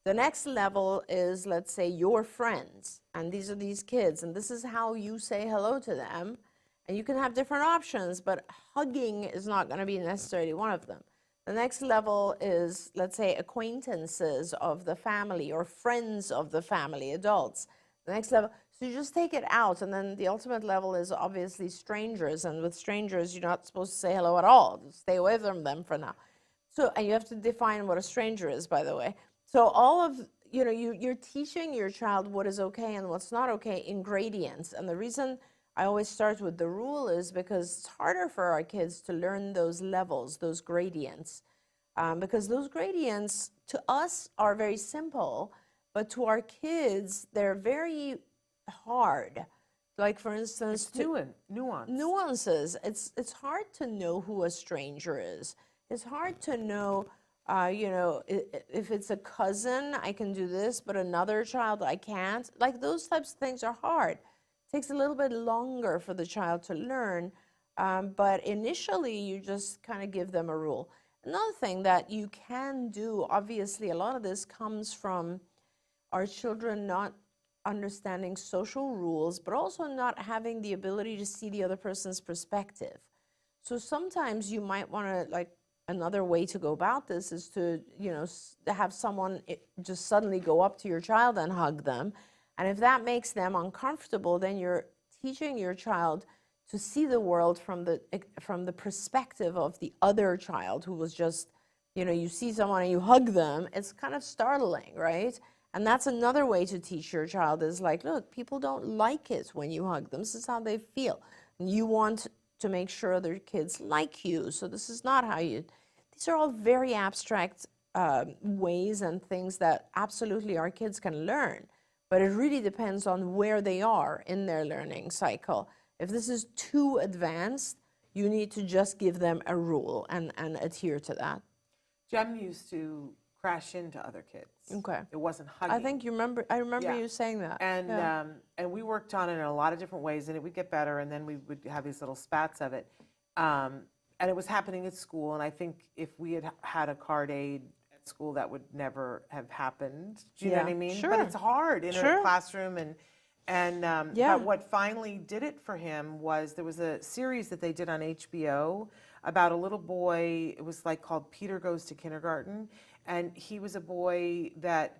[SPEAKER 6] The next level is, let's say, your friends, and these are these kids, and this is how you say hello to them. And you can have different options, but hugging is not going to be necessarily one of them. The next level is, let's say, acquaintances of the family or friends of the family, adults. The next level, so you just take it out, and then the ultimate level is obviously strangers, and with strangers, you're not supposed to say hello at all. Just stay away from them for now. So, and you have to define what a stranger is, by the way. So all of, you're teaching your child what is okay and what's not okay in gradients, and the reason I always start with the rule is because it's harder for our kids to learn those levels, those gradients, because those gradients to us are very simple, but to our kids, they're very hard. Like, for instance, nuances. It's hard to know who a stranger is. It's hard to know, if it's a cousin, I can do this, but another child, I can't. Like, those types of things are hard. Takes a little bit longer for the child to learn, but initially you just kind of give them a rule. Another thing that you can do, obviously a lot of this comes from our children not understanding social rules, but also not having the ability to see the other person's perspective. So sometimes you might want to, like, another way to go about this is to, have someone just suddenly go up to your child and hug them. And if that makes them uncomfortable, then you're teaching your child to see the world from the perspective of the other child who was just, you see someone and you hug them. It's kind of startling, right? And that's another way to teach your child is like, look, people don't like it when you hug them. This is how they feel. And you want to make sure other kids like you. So this is not how you, these are all very abstract ways and things that absolutely our kids can learn. But it really depends on where they are in their learning cycle. If this is too advanced, you need to just give them a rule and adhere to that.
[SPEAKER 5] Jem used to crash into other kids.
[SPEAKER 6] Okay.
[SPEAKER 5] It wasn't hugging.
[SPEAKER 6] I think I remember you saying that.
[SPEAKER 5] And and we worked on it in a lot of different ways, and it would get better, and then we would have these little spats of it. And it was happening at school, and I think if we had had a card aid school, that would never have happened. Do you know what I mean?
[SPEAKER 6] Sure.
[SPEAKER 5] But it's hard in a classroom, but what finally did it for him was there was a series that they did on HBO about a little boy. It was like called Peter Goes to Kindergarten, and he was a boy that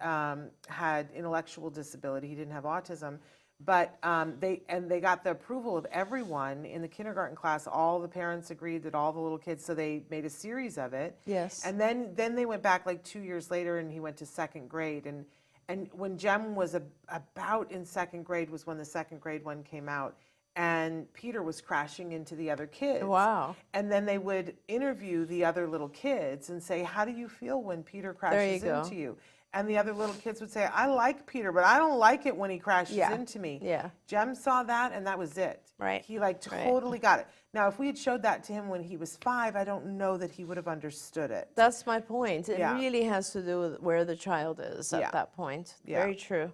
[SPEAKER 5] had intellectual disability. He didn't have autism, But they got the approval of everyone in the kindergarten class. All the parents agreed that all the little kids, so they made a series of it.
[SPEAKER 6] Yes.
[SPEAKER 5] And then they went back like 2 years later, and he went to second grade. And when Jem was about in second grade was when the second grade one came out. And Peter was crashing into the other kids.
[SPEAKER 6] Wow.
[SPEAKER 5] And then they would interview the other little kids and say, how do you feel when Peter crashes into you? And the other little kids would say, I like Peter, but I don't like it when he crashes into me.
[SPEAKER 6] Yeah.
[SPEAKER 5] Jem saw that, and that was it.
[SPEAKER 6] Right.
[SPEAKER 5] He like totally got it. Now, if we had showed that to him when he was 5, I don't know that he would have understood it.
[SPEAKER 6] That's my point. It
[SPEAKER 5] Yeah.
[SPEAKER 6] really has to do with where the child is at
[SPEAKER 5] Yeah.
[SPEAKER 6] that point.
[SPEAKER 5] Yeah.
[SPEAKER 6] Very true.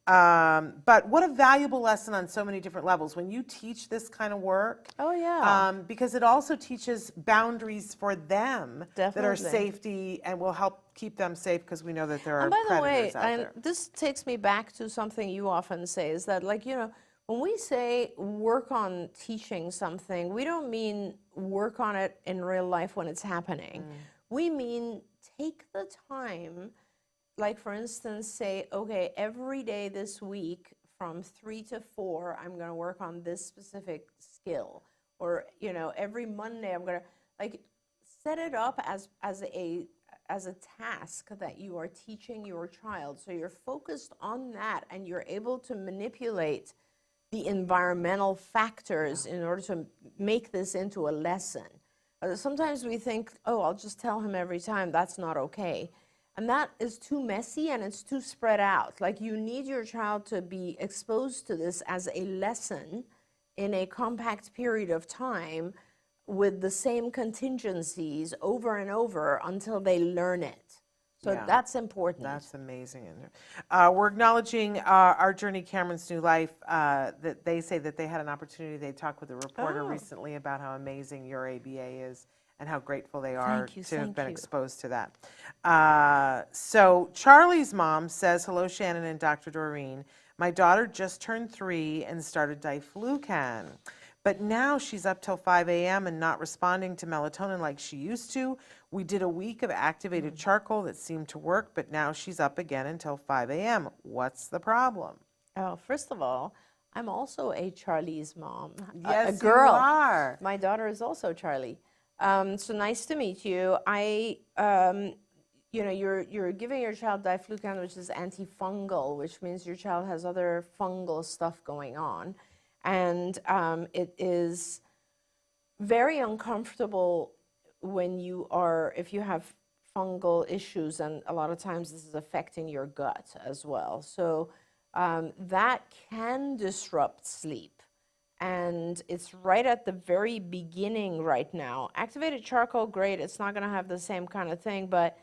[SPEAKER 5] But what a valuable lesson on so many different levels when you teach this kind of work.
[SPEAKER 6] Oh, yeah.
[SPEAKER 5] Because it also teaches boundaries for them that are
[SPEAKER 6] Definitely.
[SPEAKER 5] safety and will help keep them safe because we know that there are
[SPEAKER 6] And by the way,
[SPEAKER 5] predators out
[SPEAKER 6] and
[SPEAKER 5] there.
[SPEAKER 6] this takes me back to something you often say, is that, like, you know, when we say work on teaching something, we don't mean work on it in real life when it's happening. We mean take the time, like, for instance, say, okay, every day this week from 3 to 4, I'm going to work on this specific skill. Or, you know, every Monday I'm going to, like, set it up as a task that you are teaching your child. So you're focused on that and you're able to manipulate the environmental factors in order to make this into a lesson. Sometimes we think, oh, I'll just tell him every time. That's not okay. And that is too messy and it's too spread out. Like, you need your child to be exposed to this as a lesson in a compact period of time with the same contingencies over and over until they learn it. So
[SPEAKER 5] Yeah.
[SPEAKER 6] that's important.
[SPEAKER 5] That's amazing. We're acknowledging our Journey Cameron's New Life, that they say that they had an opportunity. They talked with a reporter recently about how amazing your ABA is and how grateful they are
[SPEAKER 6] Thank you,
[SPEAKER 5] to have
[SPEAKER 6] thank
[SPEAKER 5] been
[SPEAKER 6] you.
[SPEAKER 5] exposed to that. So Charlie's mom says, hello, Shannon and Dr. Doreen. My daughter just turned 3 and started diflucan. But now she's up till 5 a.m. and not responding to melatonin like she used to. We did a week of activated charcoal that seemed to work, but now she's up again until 5 a.m. What's the problem?
[SPEAKER 6] Oh, first of all, I'm also a Charlie's mom.
[SPEAKER 5] Yes,
[SPEAKER 6] a girl.
[SPEAKER 5] you are.
[SPEAKER 6] My daughter is also Charlie. So nice to meet you. You know, you're giving your child diflucan, which is antifungal, which means your child has other fungal stuff going on. And it is very uncomfortable when if you have fungal issues, and a lot of times this is affecting your gut as well. So that can disrupt sleep. And it's right at the very beginning right now. Activated charcoal, great, it's not gonna have the same kind of thing, but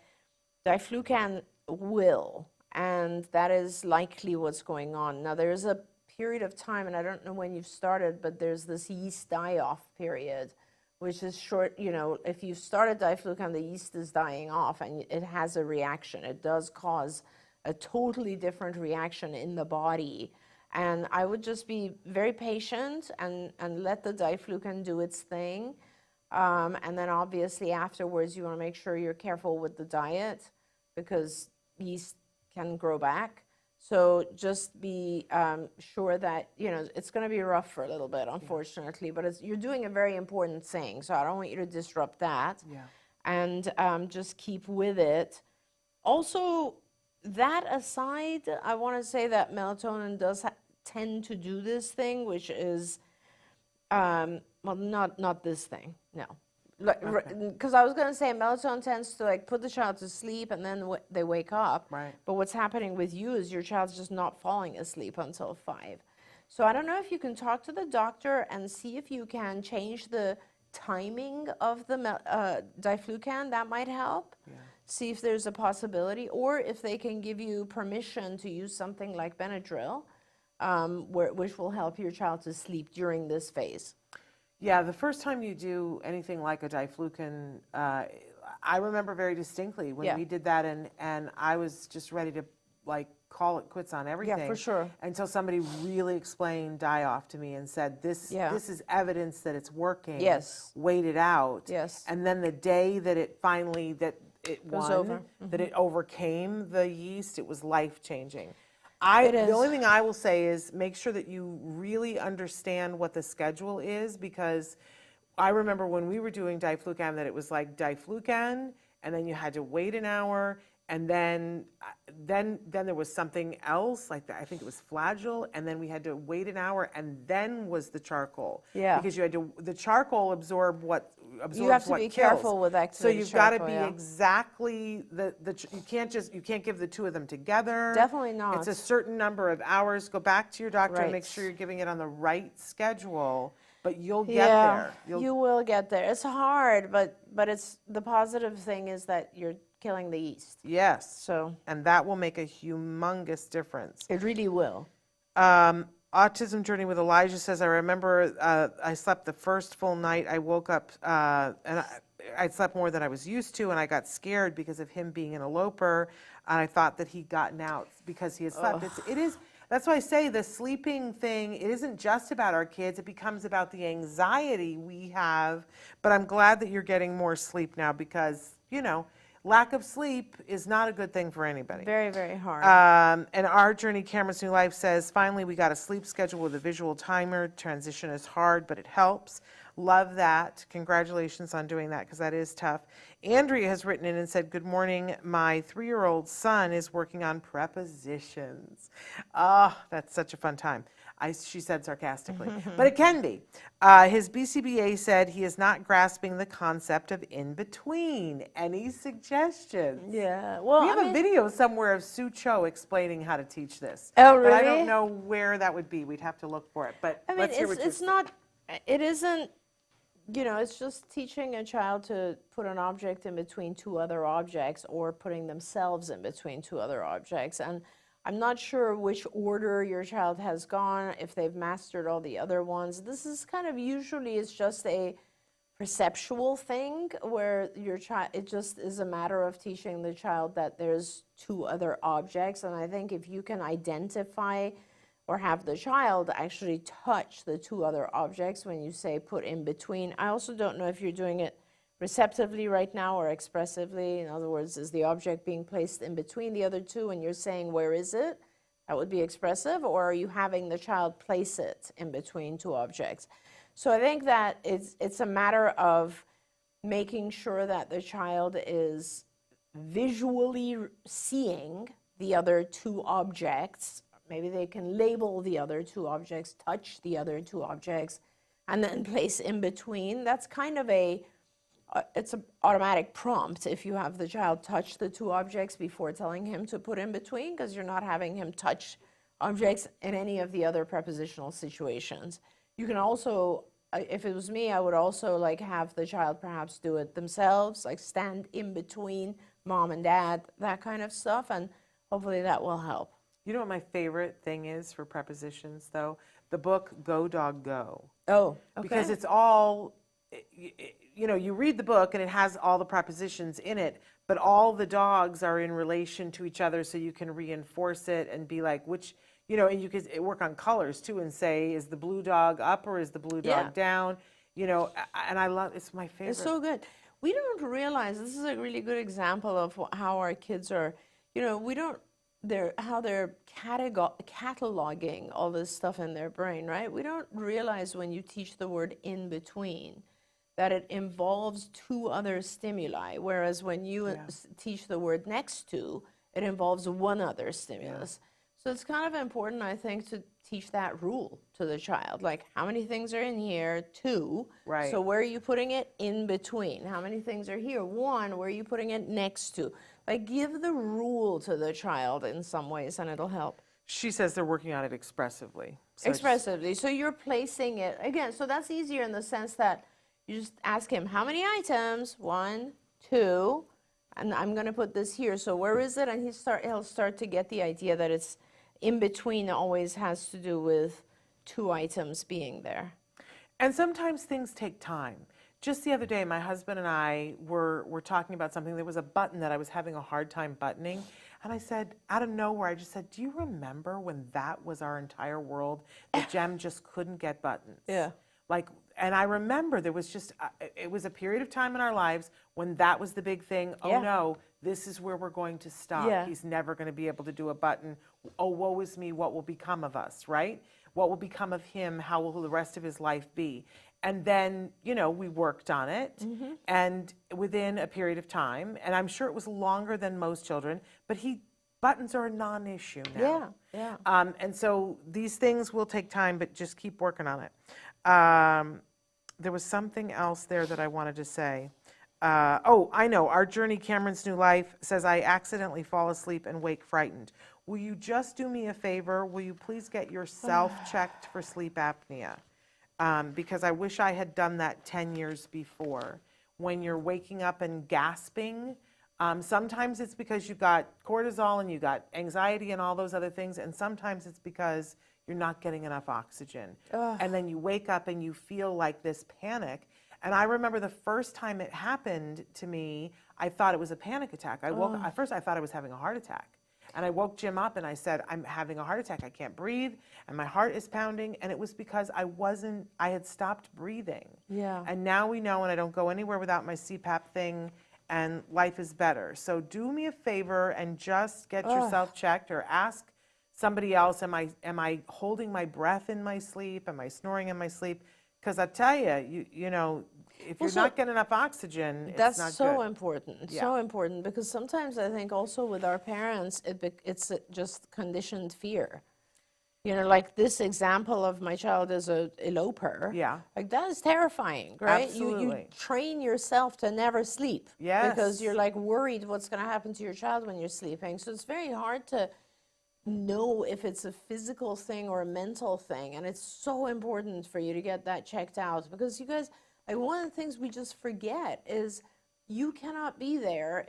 [SPEAKER 6] diflucan will, and that is likely what's going on. Now there's a period of time, and I don't know when you've started, but there's this yeast die-off period, which is short. You know, if you started diflucan, the yeast is dying off, and it has a reaction. It does cause a totally different reaction in the body. And I would just be very patient and let the diflucan do its thing. And then obviously afterwards, you want to make sure you're careful with the diet because yeast can grow back. So just be sure that, you know, it's going to be rough for a little bit, unfortunately, but you're doing a very important thing. So I don't want you to disrupt that.
[SPEAKER 5] Yeah.
[SPEAKER 6] And just keep with it. Also, that aside, I want to say that melatonin does tend to do this thing, which is, well, not this thing, no. Because I was going to say melatonin tends to like put the child to sleep and then they wake up.
[SPEAKER 5] Right.
[SPEAKER 6] But what's happening with you is your child's just not falling asleep until 5. So I don't know if you can talk to the doctor and see if you can change the timing of the diflucan. That might help. Yeah. See if there's a possibility, or if they can give you permission to use something like Benadryl, which will help your child to sleep during this phase.
[SPEAKER 5] Yeah, the first time you do anything like a diflucan, I remember very distinctly when we did that, and I was just ready to like call it quits on everything.
[SPEAKER 6] Yeah, for sure.
[SPEAKER 5] Until somebody really explained die-off to me and said, this is evidence that it's working.
[SPEAKER 6] Yes.
[SPEAKER 5] Wait it out.
[SPEAKER 6] Yes.
[SPEAKER 5] And then the day that it finally, that it
[SPEAKER 6] Goes
[SPEAKER 5] won,
[SPEAKER 6] over.
[SPEAKER 5] that it overcame the yeast, it was life-changing. The only thing I will say is make sure that you really understand what the schedule is, because I remember when we were doing diflucan that it was like diflucan, and then you had to wait an hour, and then there was something else, like I think it was Flagyl, and then we had to wait an hour, and then was the charcoal.
[SPEAKER 6] Yeah.
[SPEAKER 5] Because you had to, the charcoal absorbs what
[SPEAKER 6] You have to be
[SPEAKER 5] kills.
[SPEAKER 6] careful with activated
[SPEAKER 5] So you've got to
[SPEAKER 6] charcoal,
[SPEAKER 5] be
[SPEAKER 6] yeah.
[SPEAKER 5] exactly you can't give the two of them together.
[SPEAKER 6] Definitely not.
[SPEAKER 5] It's a certain number of hours. Go back to your doctor and make
[SPEAKER 6] Right.
[SPEAKER 5] sure you're giving it on the right schedule. But you'll get
[SPEAKER 6] Yeah,
[SPEAKER 5] there.
[SPEAKER 6] you will get there. It's hard, but it's the positive thing is that you're killing the yeast.
[SPEAKER 5] Yes.
[SPEAKER 6] So
[SPEAKER 5] And that will make a humongous difference.
[SPEAKER 6] it really will.
[SPEAKER 5] Autism Journey with Elijah says, I remember I slept the first full night. I woke up and I'd slept more than I was used to, and I got scared because of him being an eloper. And I thought that he'd gotten out because he had slept. That's why I say the sleeping thing, it isn't just about our kids. It becomes about the anxiety we have. But I'm glad that you're getting more sleep now because, lack of sleep is not a good thing for anybody.
[SPEAKER 6] Very, very hard.
[SPEAKER 5] And Our Journey Cameron's New Life says, finally, we got a sleep schedule with a visual timer. Transition is hard, but it helps. Love that. Congratulations on doing that, because that is tough. Andrea has written in and said, good morning. My 3-year-old son is working on prepositions. That's such a fun time. She said sarcastically, but it can be. His BCBA said he is not grasping the concept of in between. Any suggestions?
[SPEAKER 6] Yeah. Well,
[SPEAKER 5] We have a video somewhere of Sue Cho explaining how to teach this.
[SPEAKER 6] Oh,
[SPEAKER 5] But I
[SPEAKER 6] really?
[SPEAKER 5] don't know where that would be. We'd have to look for it. But
[SPEAKER 6] I mean,
[SPEAKER 5] let's hear what
[SPEAKER 6] it's not, it isn't, it's just teaching a child to put an object in between two other objects or putting themselves in between two other objects. And I'm not sure which order your child has gone, if they've mastered all the other ones. This is kind of usually it's just a perceptual thing where your child, it just is a matter of teaching the child that there's two other objects. And I think if you can identify or have the child actually touch the two other objects when you say put in between. I also don't know if you're doing it receptively right now or expressively. In other words, is the object being placed in between the other two and you're saying, where is it? That would be expressive. Or are you having the child place it in between two objects? So I think that it's a matter of making sure that the child is visually seeing the other two objects. Maybe they can label the other two objects, touch the other two objects, and then place in between. That's kind of it's an automatic prompt if you have the child touch the two objects before telling him to put in between, because you're not having him touch objects in any of the other prepositional situations. You can also, if it was me, I would also have the child perhaps do it themselves, like stand in between mom and dad, that kind of stuff, and hopefully that will help.
[SPEAKER 5] You know what my favorite thing is for prepositions, though? The book Go Dog Go.
[SPEAKER 6] Oh, okay.
[SPEAKER 5] Because it's all, you read the book and it has all the prepositions in it, but all the dogs are in relation to each other, so you can reinforce it and be like, which, and you can work on colors too and say, is the blue dog up or is the blue dog down? And I love, it's my favorite.
[SPEAKER 6] It's so good. We don't realize, this is a really good example of how our kids are, we don't, how they're cataloging all this stuff in their brain, right? We don't realize when you teach the word in between that it involves two other stimuli, whereas when you teach the word next to, it involves one other stimulus. So it's kind of important, I think, to teach that rule to the child, like how many things are in here? 2.
[SPEAKER 5] Right.
[SPEAKER 6] So where are you putting it? In between. How many things are here? 1. Where are you putting it? Next to. Like, give the rule to the child in some ways, and it'll help.
[SPEAKER 5] She says they're working on it expressively. So
[SPEAKER 6] Expressively. So you're placing it, again, so that's easier in the sense that you just ask him, how many items? 1, 2, and I'm going to put this here. So where is it? And he'll start to get the idea that it's in between always has to do with 2 items being there.
[SPEAKER 5] And sometimes things take time. Just the other day, my husband and I were talking about something. There was a button that I was having a hard time buttoning. And I said, out of nowhere, I just said, do you remember when that was our entire world? That Jem just couldn't get buttons.
[SPEAKER 6] Yeah.
[SPEAKER 5] And I remember there was just, it was a period of time in our lives when that was the big thing. Oh
[SPEAKER 6] Yeah.
[SPEAKER 5] no, this is where we're going to stop.
[SPEAKER 6] Yeah.
[SPEAKER 5] He's never going to be able to do a button. Oh, woe is me, what will become of us, right? What will become of him? How will the rest of his life be? And then, you know, we worked on it, and within a period of time, and I'm sure it was longer than most children, but buttons are a non-issue now.
[SPEAKER 6] Yeah.
[SPEAKER 5] And so these things will take time, but just keep working on it. There was something else there that I wanted to say. Oh, I know. Our Journey, Cameron's New Life, says, I accidentally fall asleep and wake frightened. Will you just do me a favor? Will you please get yourself checked for sleep apnea? Because I wish I had done that 10 years before. When you're waking up and gasping, sometimes it's because you got cortisol and you got anxiety and all those other things, and sometimes it's because you're not getting enough oxygen. And then you wake up and you feel like this panic. And I remember the first time it happened to me, I thought it was a panic attack. I woke at first I thought I was having a heart attack. And I woke Jim up and I said, I'm having a heart attack. I can't breathe and my heart is pounding. And it was because I had stopped breathing.
[SPEAKER 6] Yeah.
[SPEAKER 5] And now we know, and I don't go anywhere without my CPAP thing, and life is better. So do me a favor and just get yourself checked, or ask somebody else, am I holding my breath in my sleep? Am I snoring in my sleep? Because I tell you, you know, if you're not getting enough oxygen, it's
[SPEAKER 6] That's
[SPEAKER 5] not
[SPEAKER 6] so
[SPEAKER 5] good.
[SPEAKER 6] important,
[SPEAKER 5] Yeah.
[SPEAKER 6] so important, because sometimes I think also with our parents, it's just conditioned fear. You know, like this example of my child as a eloper.
[SPEAKER 5] Yeah.
[SPEAKER 6] Like that is terrifying, right? You
[SPEAKER 5] Absolutely.
[SPEAKER 6] train yourself to never sleep. Because
[SPEAKER 5] Yes.
[SPEAKER 6] you're like worried what's going to happen to your child when you're sleeping. So it's very hard to know if it's a physical thing or a mental thing. And it's so important for you to get that checked out, because you guys, like one of the things we just forget is you cannot be there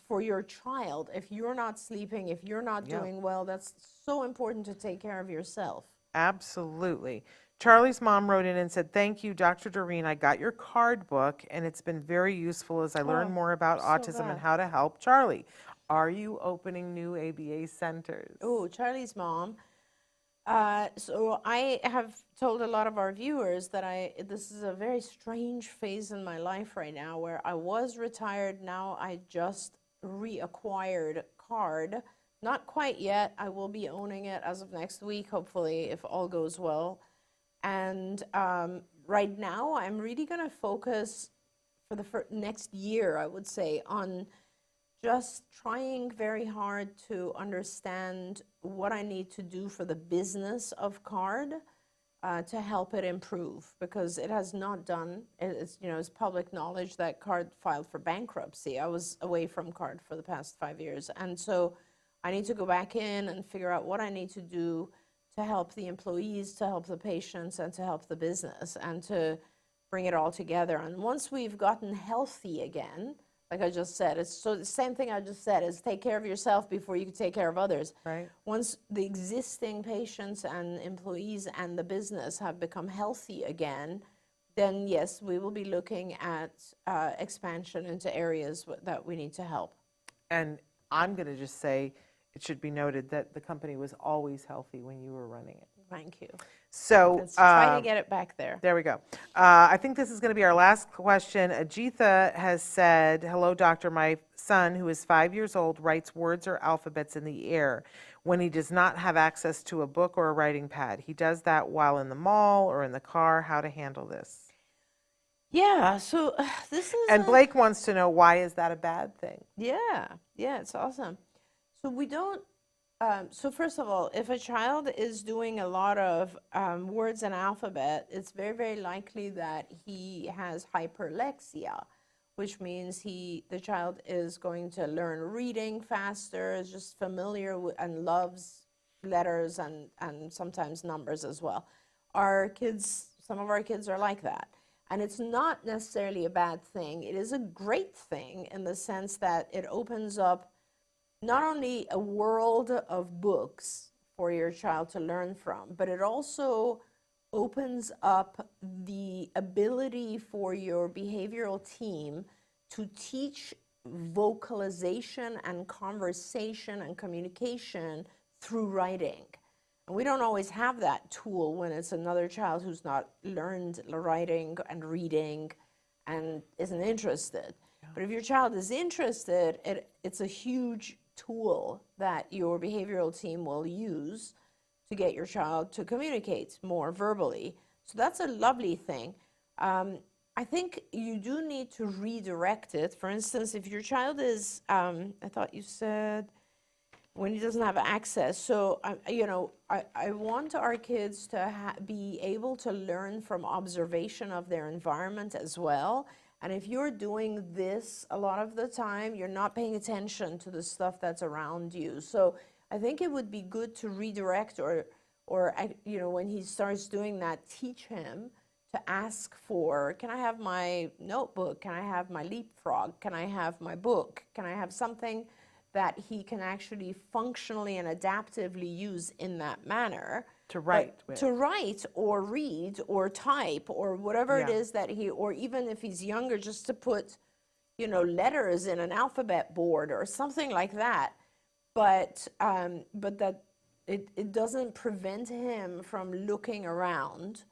[SPEAKER 6] for your child if you're not sleeping, if you're not doing well. That's so important to take care of yourself.
[SPEAKER 5] Absolutely. Charlie's mom wrote in and said, thank you, Dr. Doreen. I got your card book, and it's been very useful as I learn more about autism and how to help Charlie. Are you opening new ABA centers?
[SPEAKER 6] Oh, Charlie's mom. So I have told a lot of our viewers that this is a very strange phase in my life right now, where I was retired. Now I just reacquired card. Not quite yet. I will be owning it as of next week, hopefully, if all goes well. And right now I'm really going to focus for the next year, I would say, on just trying very hard to understand what I need to do for the business of CARD to help it improve, because it has not done. It's, you know, it's public knowledge that CARD filed for bankruptcy. I was away from CARD for the past 5 years, and so I need to go back in and figure out what I need to do to help the employees, to help the patients, and to help the business, and to bring it all together. And once we've gotten healthy again, like I just said, it's so the same thing I just said, is take care of yourself before you can take care of others.
[SPEAKER 5] Right.
[SPEAKER 6] Once the existing patients and employees and the business have become healthy again, then yes, we will be looking at expansion into areas that we need to help.
[SPEAKER 5] And I'm going to just say, it should be noted that the company was always healthy when you were running it.
[SPEAKER 6] Thank you.
[SPEAKER 5] So
[SPEAKER 6] Let's try to get it back there.
[SPEAKER 5] There we go. I think this is going to be our last question. Ajitha has said, hello, doctor. My son, who is 5 years old, writes words or alphabets in the air when he does not have access to a book or a writing pad. He does that while in the mall or in the car. How to handle this?
[SPEAKER 6] Yeah, so this is...
[SPEAKER 5] And Blake wants to know, why is that a bad thing?
[SPEAKER 6] Yeah, it's awesome. So we don't... so first of all, if a child is doing a lot of words and alphabet, it's very, very likely that he has hyperlexia, which means the child is going to learn reading faster, is just familiar with and loves letters and sometimes numbers as well. Some of our kids are like that. And it's not necessarily a bad thing. It is a great thing in the sense that it opens up not only a world of books for your child to learn from, but it also opens up the ability for your behavioral team to teach vocalization and conversation and communication through writing. And we don't always have that tool when it's another child who's not learned writing and reading and isn't interested. But if your child is interested, it's a huge tool that your behavioral team will use to get your child to communicate more verbally. So that's a lovely thing. I think you do need to redirect it. For instance, if your child is, I thought you said, when he doesn't have access. So, I want our kids to be able to learn from observation of their environment as well. And if you're doing this a lot of the time, you're not paying attention to the stuff that's around you. So I think it would be good to redirect or when he starts doing that, teach him to ask for, can I have my notebook? Can I have my leapfrog? Can I have my book? Can I have something that he can actually functionally and adaptively use in that manner?
[SPEAKER 5] To write with.
[SPEAKER 6] To write or read or type or whatever it is that or even if he's younger, just to put, letters in an alphabet board or something like that. But that it doesn't prevent him from looking around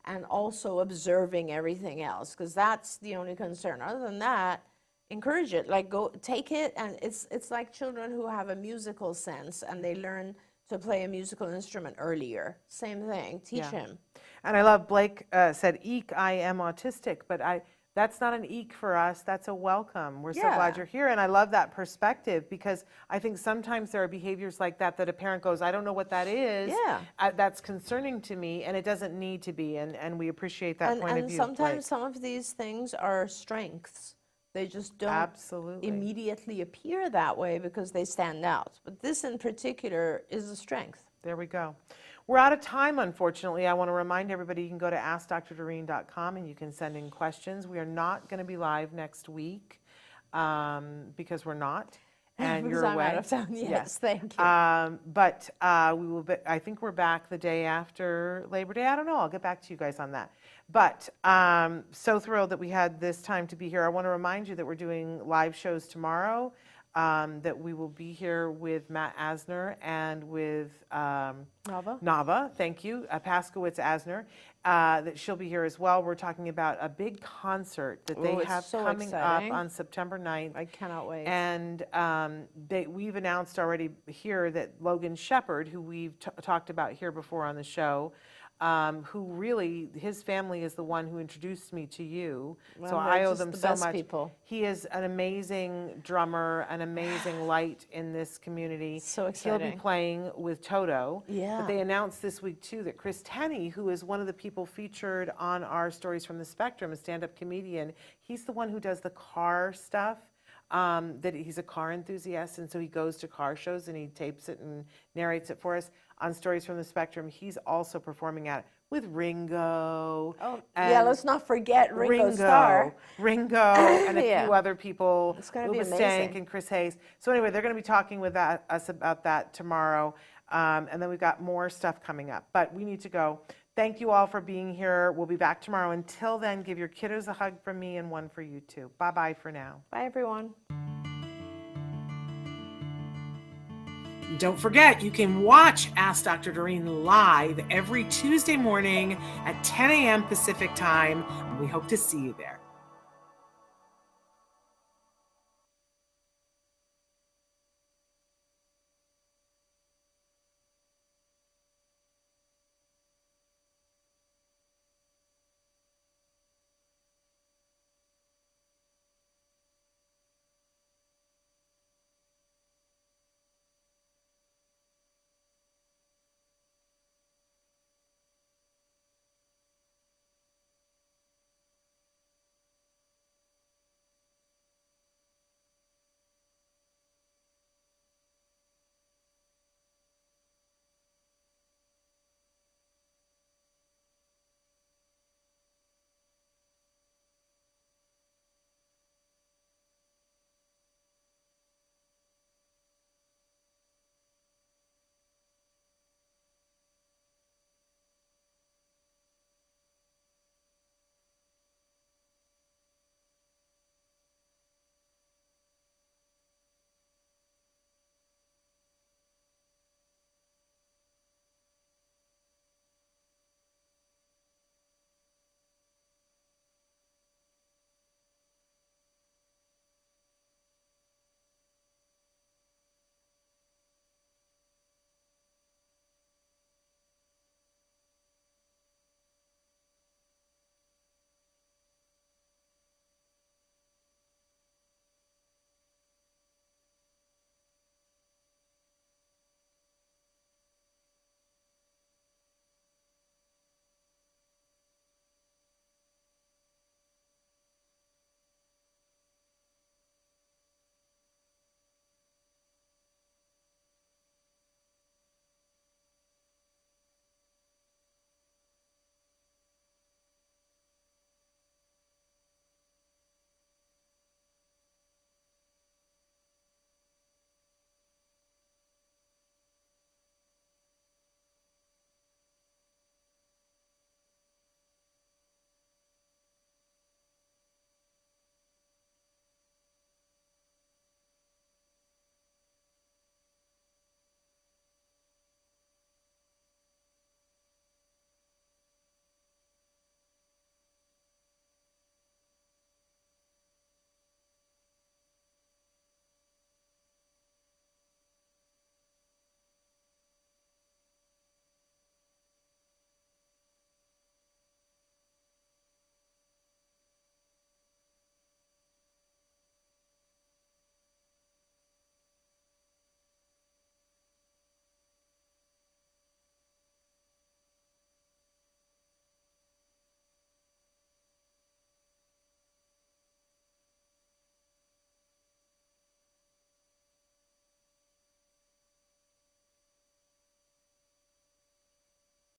[SPEAKER 6] and also observing everything else, because that's the only concern. Other than that, encourage it. Like, go take it, and it's like children who have a musical sense and they learn to play a musical instrument earlier. Same thing. Teach him.
[SPEAKER 5] And I love Blake said, "Eek, I am autistic," but that's not an eek for us. That's a welcome. We're so glad you're here. And I love that perspective, because I think sometimes there are behaviors like that a parent goes, I don't know what that is.
[SPEAKER 6] Yeah.
[SPEAKER 5] That's concerning to me, and it doesn't need to be. And we appreciate that point of
[SPEAKER 6] And
[SPEAKER 5] view.
[SPEAKER 6] sometimes some of these things are strengths. They just don't immediately appear that way because they stand out. But this in particular is a strength.
[SPEAKER 5] There we go. We're out of time, unfortunately. I want to remind everybody you can go to AskDrDoreen.com and you can send in questions. We are not going to be live next week because we're not. And you're away.
[SPEAKER 6] Out of town. Yes, thank you.
[SPEAKER 5] But we will be, I think we're back the day after Labor Day. I don't know. I'll get back to you guys on that. But so thrilled that we had this time to be here. I want to remind you that we're doing live shows tomorrow. That we will be here with Matt Asner and with Nava, thank you, Paskowitz-Asner, that she'll be here as well. We're talking about a big concert that they have coming up on September 9th.
[SPEAKER 6] I cannot wait.
[SPEAKER 5] And we've announced already here that Logan Shepard, who we've talked about here before on the show, who really, his family is the one who introduced me to you.
[SPEAKER 6] Well,
[SPEAKER 5] so I owe them
[SPEAKER 6] the
[SPEAKER 5] so
[SPEAKER 6] best
[SPEAKER 5] much.
[SPEAKER 6] People.
[SPEAKER 5] He is an amazing drummer, an amazing light in this community.
[SPEAKER 6] So exciting.
[SPEAKER 5] He'll be playing with Toto.
[SPEAKER 6] Yeah.
[SPEAKER 5] But they announced this week too that Chris Tenney, who is one of the people featured on our Stories from the Spectrum, a stand-up comedian, he's the one who does the car stuff. That he's a car enthusiast, and so he goes to car shows and he tapes it and narrates it for us on Stories from the Spectrum. He's also performing at it with Ringo.
[SPEAKER 6] Oh, yeah, let's not forget Ringo Starr.
[SPEAKER 5] Ringo and a few other people.
[SPEAKER 6] It's going to be amazing.
[SPEAKER 5] Stank and Chris Hayes. So anyway, they're going to be talking with us about that tomorrow. And then we've got more stuff coming up. But we need to go. Thank you all for being here. We'll be back tomorrow. Until then, give your kiddos a hug from me and one for you too. Bye-bye for now.
[SPEAKER 6] Bye, everyone.
[SPEAKER 5] Don't forget, you can watch Ask Dr. Doreen live every Tuesday morning at 10 a.m. Pacific time. We hope to see you there.